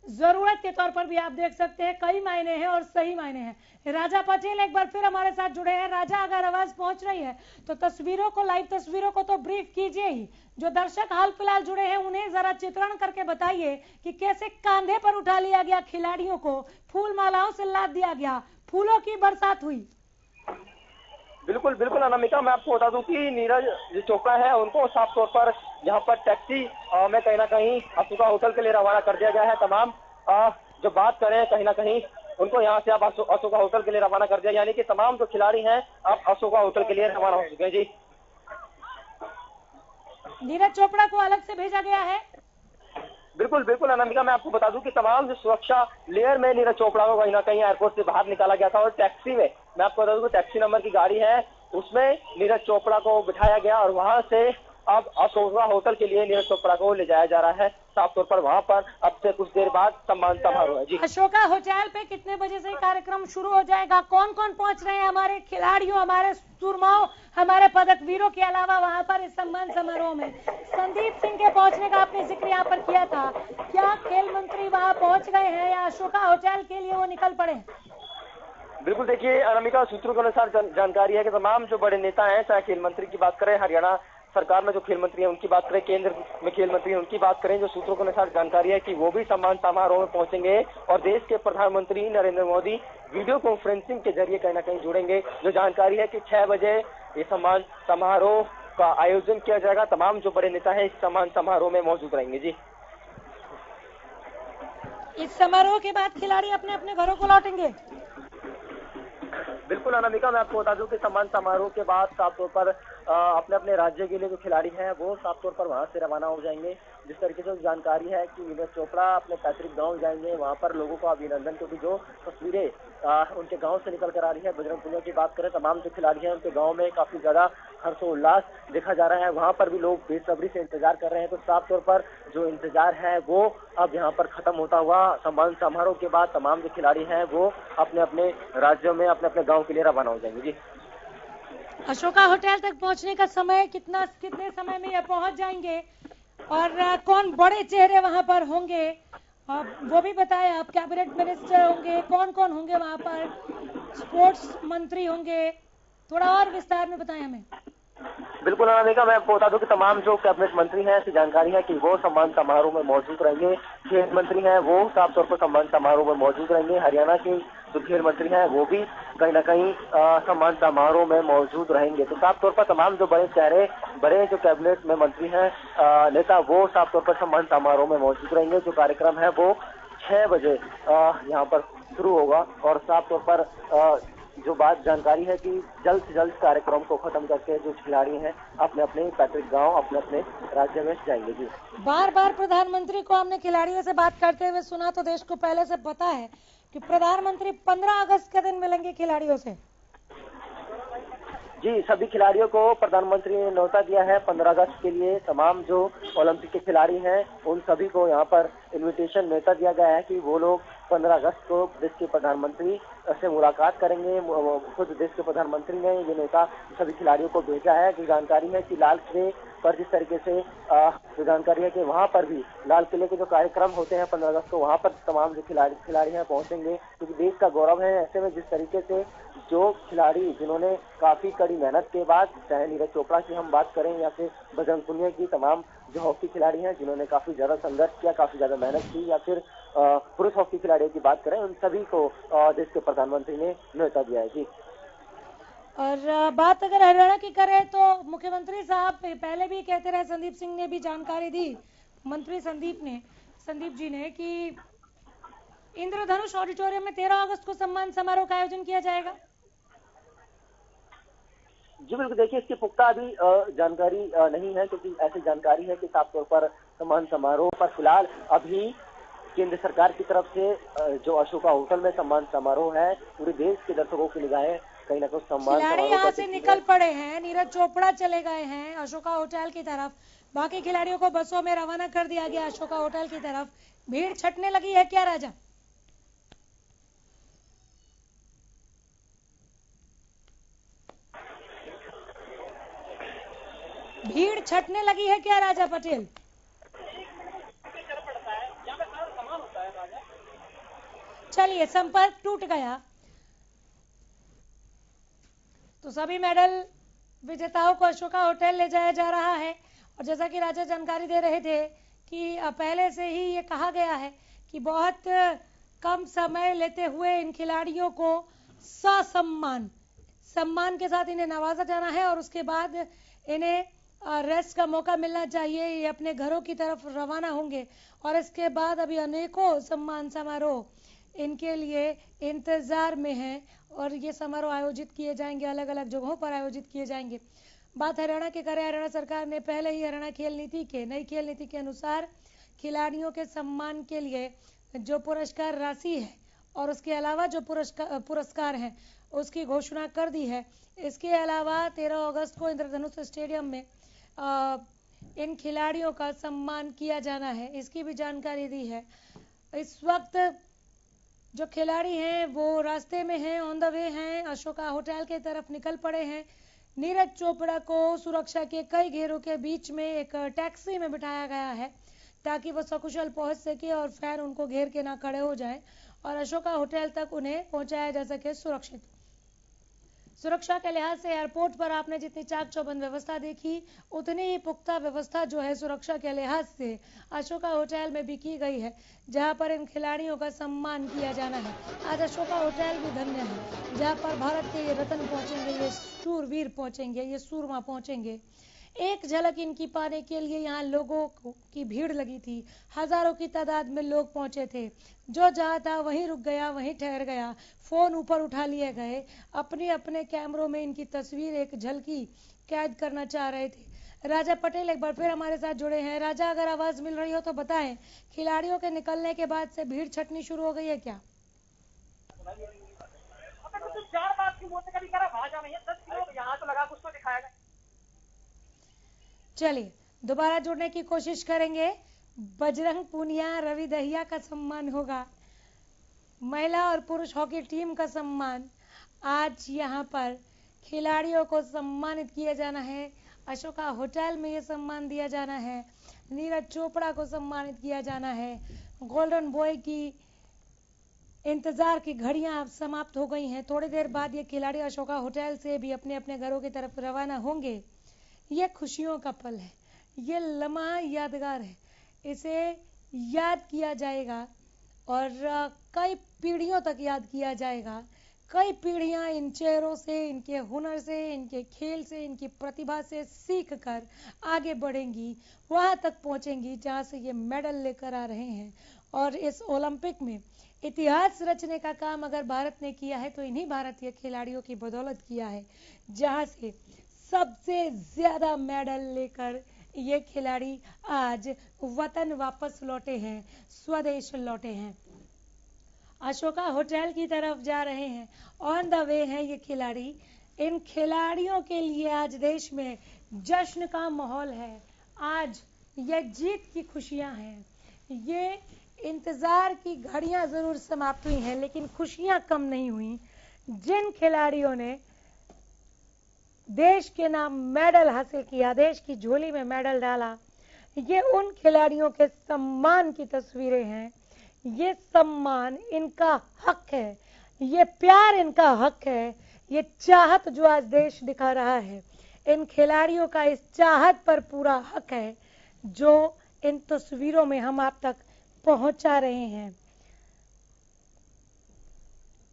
जरूरत के तौर पर भी आप देख सकते हैं कई मायने हैं और सही मायने हैं। राजा पटेल एक बार फिर हमारे साथ जुड़े हैं। राजा, अगर आवाज पहुंच रही है तो तस्वीरों को, लाइव तस्वीरों को तो ब्रीफ कीजिए ही। जो दर्शक हाल फिलहाल जुड़े हैं उन्हें जरा चित्रण करके बताइए कि कैसे कांधे पर उठा लिया गया खिलाड़ियों को, फूल मालाओं से लाद दिया गया, फूलों की बरसात हुई। बिल्कुल बिल्कुल अनामिका, मैं आपको बता दूं कि नीरज चोपड़ा है उनको साफ तौर पर यहाँ पर टैक्सी में कहीं ना कहीं अशोका होटल के लिए रवाना कर दिया गया है। तमाम जो बात करें कहीं ना कहीं उनको यहाँ से अब अशोका होटल के लिए रवाना कर दिया, यानी कि तमाम जो खिलाड़ी हैं अब अशोका होटल के लिए रवाना हो चुके हैं। जी नीरज चोपड़ा को अलग से भेजा गया है। बिल्कुल बिल्कुल अनामिका, मैं आपको बता दूं कि तमाम जो सुरक्षा लेयर में नीरज चोपड़ा को कहीं ना कहीं एयरपोर्ट से बाहर निकाला गया था और टैक्सी में, मैं आपको बता दूं कि टैक्सी नंबर की गाड़ी है उसमें नीरज चोपड़ा को बिठाया गया और वहां से अब अशोका होटल के लिए नीरज चोपड़ा को ले जाया जा रहा है। साफ तौर पर वहां पर अब से कुछ देर बाद सम्मान समारोह है। जी अशोका होटल पे कितने बजे से कार्यक्रम शुरू हो जाएगा? कौन कौन पहुंच रहे हैं? हमारे खिलाड़ियों, हमारे सुरमाओं, हमारे पदक वीरों के अलावा वहां पर इस सम्मान समारोह में संदीप सिंह के पहुंचने का आपने जिक्र यहाँ पर किया था, क्या खेल मंत्री वहां पहुंच गए हैं या अशोका होटल के लिए वो निकल पड़े? बिल्कुल, देखिए अनामिका, सूत्रों के अनुसार जानकारी है कि तमाम जो बड़े नेता हैं, चाहे खेल मंत्री की बात करें, हरियाणा सरकार में जो खेल मंत्री है उनकी बात करें, केंद्र में खेल मंत्री है उनकी बात करें, जो सूत्रों के अनुसार जानकारी है कि वो भी सम्मान समारोह में पहुंचेंगे और देश के प्रधानमंत्री नरेंद्र मोदी वीडियो कॉन्फ्रेंसिंग के जरिए कहीं ना कहीं जुड़ेंगे। जो जानकारी है कि 6 बजे ये सम्मान समारोह का आयोजन किया जाएगा। तमाम जो बड़े नेता है इस सम्मान समारोह में मौजूद रहेंगे। जी इस समारोह के बाद खिलाड़ी अपने अपने घरों को लौटेंगे। बिल्कुल अनामिका, मैं आपको बता दूं कि सम्मान समारोह के बाद साफ तौर पर अपने अपने राज्य के लिए जो खिलाड़ी हैं वो साफ तौर पर वहां से रवाना हो जाएंगे। जिस तरीके से जानकारी है कि नीरज चोपड़ा अपने पैतृक गांव जाएंगे, वहां पर लोगों को अभिनंदन, क्योंकि जो तस्वीरें उनके गांव से निकल कर आ रही है, बजरंग पुनिया की बात करें, तमाम जो खिलाड़ी हैं उनके गाँव में काफी ज्यादा हर्षोल्लास देखा जा रहा है। वहां पर भी लोग बेसब्री से इंतजार कर रहे हैं। तो साफ तौर पर जो इंतजार है वो अब यहाँ पर खत्म होता हुआ सम्मान समारोह के बाद तमाम जो खिलाड़ी हैं वो अपने अपने राज्यों में, अपने अपने गाँव के लिए रवाना हो जाएंगे। जी अशोका होटल तक पहुंचने का समय कितने समय में ये पहुंच जाएंगे और कौन बड़े चेहरे वहां पर होंगे वो भी बताएं आप। कैबिनेट मिनिस्टर होंगे, कौन कौन होंगे वहां पर, स्पोर्ट्स मंत्री होंगे, थोड़ा और विस्तार में बताएं हमें। बिल्कुल अनामिका, मैं आपको बता दूं कि तमाम जो कैबिनेट मंत्री हैं ऐसी जानकारी है कि वो सम्मान समारोह में मौजूद रहेंगे। खेल मंत्री हैं वो साफ तौर पर सम्मान समारोह में मौजूद रहेंगे। हरियाणा के जो खेल मंत्री हैं वो भी कहीं ना कहीं सम्मान समारोह में मौजूद रहेंगे। तो साफ तौर पर तमाम जो बड़े चेहरे, बड़े जो कैबिनेट में मंत्री हैं, नेता, वो साफ तौर पर सम्मान समारोह में मौजूद रहेंगे। जो कार्यक्रम है वो 6 बजे यहाँ पर शुरू होगा और साफ तौर पर जो बात जानकारी है कि जल्द से जल्द कार्यक्रम को खत्म करके जो खिलाड़ी हैं अपने अपने पैतृक गांव, अपने अपने राज्य में जाएंगे। जी, बार बार प्रधानमंत्री को हमने खिलाड़ियों से बात करते हुए सुना, तो देश को पहले से पता है कि प्रधानमंत्री 15 अगस्त के दिन मिलेंगे खिलाड़ियों से। जी, सभी खिलाड़ियों को प्रधानमंत्री ने न्योता दिया है 15 अगस्त के लिए। तमाम जो ओलंपिक के खिलाड़ी हैं उन सभी को यहाँ पर इनविटेशन न्योता दिया गया है कि वो लोग 15 अगस्त को देश के प्रधानमंत्री से मुलाकात करेंगे। खुद देश के प्रधानमंत्री ने ये न्योता सभी खिलाड़ियों को भेजा है। कि जानकारी है कि लाल किले पर जिस तरीके से जो जानकारी है कि वहाँ पर भी लाल किले के जो कार्यक्रम होते हैं 15 अगस्त को, वहाँ पर तमाम जो खिलाड़ी हैं पहुंचेंगे, क्योंकि देश का गौरव है। ऐसे में जिस तरीके से जो खिलाड़ी जिन्होंने काफी कड़ी मेहनत के बाद, चाहे नीरज चोपड़ा की हम बात करें या फिर बजरंग पुनिया की, तमाम जो हॉकी खिलाड़ी हैं जिन्होंने काफी ज्यादा संघर्ष किया, काफी ज्यादा मेहनत की, या फिर पुरुष हॉकी खिलाड़ियों की बात करें, उन सभी को देश के प्रधानमंत्री ने न्योता दिया है। जी, और बात अगर हरियाणा की करें तो मुख्यमंत्री साहब पहले भी कहते रहे, संदीप सिंह ने भी जानकारी दी, मंत्री संदीप जी ने, कि इंद्रधनुष ऑडिटोरियम में 13 अगस्त को सम्मान समारोह का आयोजन किया जाएगा। जी बिल्कुल, देखिए इसकी पुख्ता अभी जानकारी नहीं है, क्योंकि ऐसी जानकारी है कि साफ तौर पर सम्मान समारोह पर फिलहाल अभी केंद्र सरकार की तरफ से जो अशोका होटल में सम्मान समारोह है, पूरे देश के दर्शकों की निगाहें कहीं ना कहीं सम्मान खिलाड़ी यहाँ से निकल पड़े हैं, नीरज चोपड़ा चले गए हैं अशोका होटल की तरफ, बाकी खिलाड़ियों को बसों में रवाना कर दिया गया अशोका होटल की तरफ। भीड़ छटने लगी है क्या राजा? भीड़ छटने लगी है क्या राजा पटेल? चलिए, संपर्क टूट गया। तो सभी मेडल विजेताओं को अशोका होटल ले जाया जा रहा है। और जैसा कि राजा जानकारी दे रहे थे कि पहले से ही ये कहा गया है कि बहुत कम समय लेते हुए इन खिलाड़ियों को सम्मान के साथ इन्हें नवाजा जाना है और उसके बाद इन्हें रेस्ट का मौका मिलना चाहिए। ये अपने घरों की तरफ रवाना होंगे और इसके बाद अभी अनेकों सम्मान समारोह इनके लिए इंतजार में हैं और ये समारोह आयोजित किए जाएंगे, अलग अलग जगहों पर आयोजित किए जाएंगे। बात हरियाणा के करें, हरियाणा सरकार ने पहले ही हरियाणा नई खेल नीति के अनुसार खिलाड़ियों के सम्मान के लिए जो पुरस्कार राशि है और उसके अलावा जो पुरस्कार हैं उसकी घोषणा कर दी है। इसके अलावा 13 अगस्त को इंद्रधनुष स्टेडियम में इन खिलाड़ियों का सम्मान किया जाना है, इसकी भी जानकारी दी है। इस वक्त जो खिलाड़ी हैं वो रास्ते में हैं, ऑन द वे हैं, अशोका होटल के तरफ निकल पड़े हैं। नीरज चोपड़ा को सुरक्षा के कई घेरों के बीच में एक टैक्सी में बिठाया गया है ताकि वो सकुशल पहुंच सके और फैन उनको घेर के ना खड़े हो जाएं और अशोका होटल तक उन्हें पहुंचाया जा सके सुरक्षित। सुरक्षा के लिहाज से एयरपोर्ट पर आपने जितनी चाक चौबंद व्यवस्था देखी, उतनी ही पुख्ता व्यवस्था जो है सुरक्षा के लिहाज से अशोका होटल में भी की गई है, जहां पर इन खिलाड़ियों का सम्मान किया जाना है। आज अशोका होटल भी धन्य है, जहां पर भारत के ये रत्न पहुंचेंगे, ये शूरवीर पहुंचेंगे, ये सूरमा पहुंचेंगे। एक झलक इनकी पाने के लिए यहाँ लोगों की भीड़ लगी थी, हजारों की तादाद में लोग पहुंचे थे। जो जहाँ था वहीं रुक गया, वहीं ठहर गया, फोन ऊपर उठा लिए गए, अपने अपने कैमरों में इनकी तस्वीर एक झलकी कैद करना चाह रहे थे। राजा पटेल एक बार फिर हमारे साथ जुड़े हैं। राजा, अगर आवाज मिल रही हो तो बताएं, खिलाड़ियों के निकलने के बाद से भीड़ छटनी शुरू हो गई है क्या? चलिए दोबारा जुड़ने की कोशिश करेंगे। बजरंग पूनिया, रवि दहिया का सम्मान होगा, महिला और पुरुष हॉकी टीम का सम्मान आज यहाँ पर खिलाड़ियों को सम्मानित किया जाना है। अशोका होटल में ये सम्मान दिया जाना है, नीरज चोपड़ा को सम्मानित किया जाना है। गोल्डन बॉय की इंतजार की घड़ियां समाप्त हो गई हैं। थोड़ी देर बाद ये खिलाड़ी अशोका होटल से भी अपने अपने घरों की तरफ रवाना होंगे। ये खुशियों का पल है, ये लम्हा यादगार है, इसे याद किया जाएगा और कई पीढ़ियों तक याद किया जाएगा। कई पीढ़ियां इन चेहरों से, इनके हुनर से, इनके खेल से, इनकी प्रतिभा से सीख कर आगे बढ़ेंगी, वहां तक पहुंचेंगी जहां से ये मेडल लेकर आ रहे हैं। और इस ओलंपिक में इतिहास रचने का काम अगर भारत ने किया है तो इन्हीं भारतीय खिलाड़ियों की बदौलत किया है, जहां से सबसे ज्यादा मेडल लेकर ये खिलाड़ी आज वतन वापस लौटे हैं, स्वदेश लौटे हैं, अशोका होटल की तरफ जा रहे हैं, ऑन द वे हैं ये खिलाड़ी। इन खिलाड़ियों के लिए आज देश में जश्न का माहौल है, आज ये जीत की खुशियां हैं। ये इंतजार की घड़ियां जरूर समाप्त हुई हैं, लेकिन खुशियां कम नहीं हुई। जिन खिलाड़ियों ने देश के नाम मेडल हासिल किया, देश की झोली में मेडल डाला, ये उन खिलाड़ियों के सम्मान की तस्वीरें हैं। ये सम्मान इनका हक है, ये प्यार इनका हक है, ये चाहत जो आज देश दिखा रहा है, इन खिलाड़ियों का इस चाहत पर पूरा हक है जो इन तस्वीरों में हम आप तक पहुंचा रहे हैं।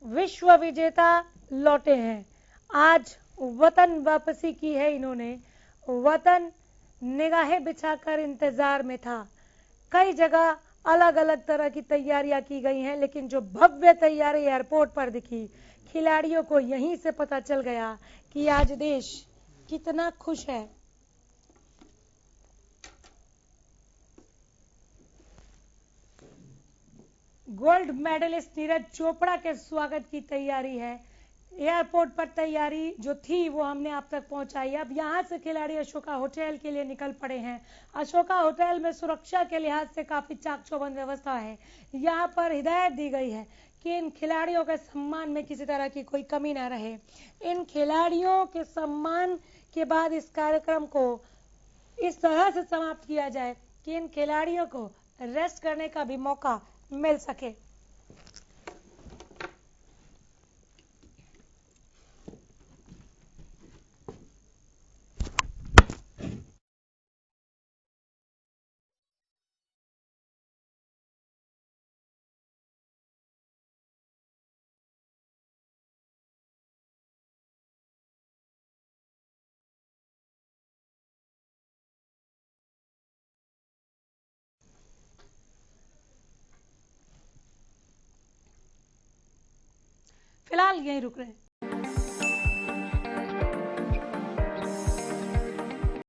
विश्व विजेता लौटे हैं, आज वतन वापसी की है इन्होंने। वतन निगाहें बिछाकर इंतजार में था। कई जगह अलग अलग तरह की तैयारियां की गई हैं, लेकिन जो भव्य तैयारी एयरपोर्ट पर दिखी, खिलाड़ियों को यहीं से पता चल गया कि आज देश कितना खुश है। गोल्ड मेडलिस्ट नीरज चोपड़ा के स्वागत की तैयारी है। एयरपोर्ट पर तैयारी जो थी वो हमने आप तक पहुंचाई। अब यहां से खिलाड़ी अशोका होटल के लिए निकल पड़े हैं। अशोका होटल में सुरक्षा के लिहाज से काफी चाक चौबंद व्यवस्था है। यहां पर हिदायत दी गई है कि इन खिलाड़ियों के सम्मान में किसी तरह की कोई कमी ना रहे। इन खिलाड़ियों के सम्मान के बाद इस कार्यक्रम को इस तरह से समाप्त किया जाए कि इन खिलाड़ियों को रेस्ट करने का भी मौका मिल सके। फिलहाल यहीं रुक रहे हैं।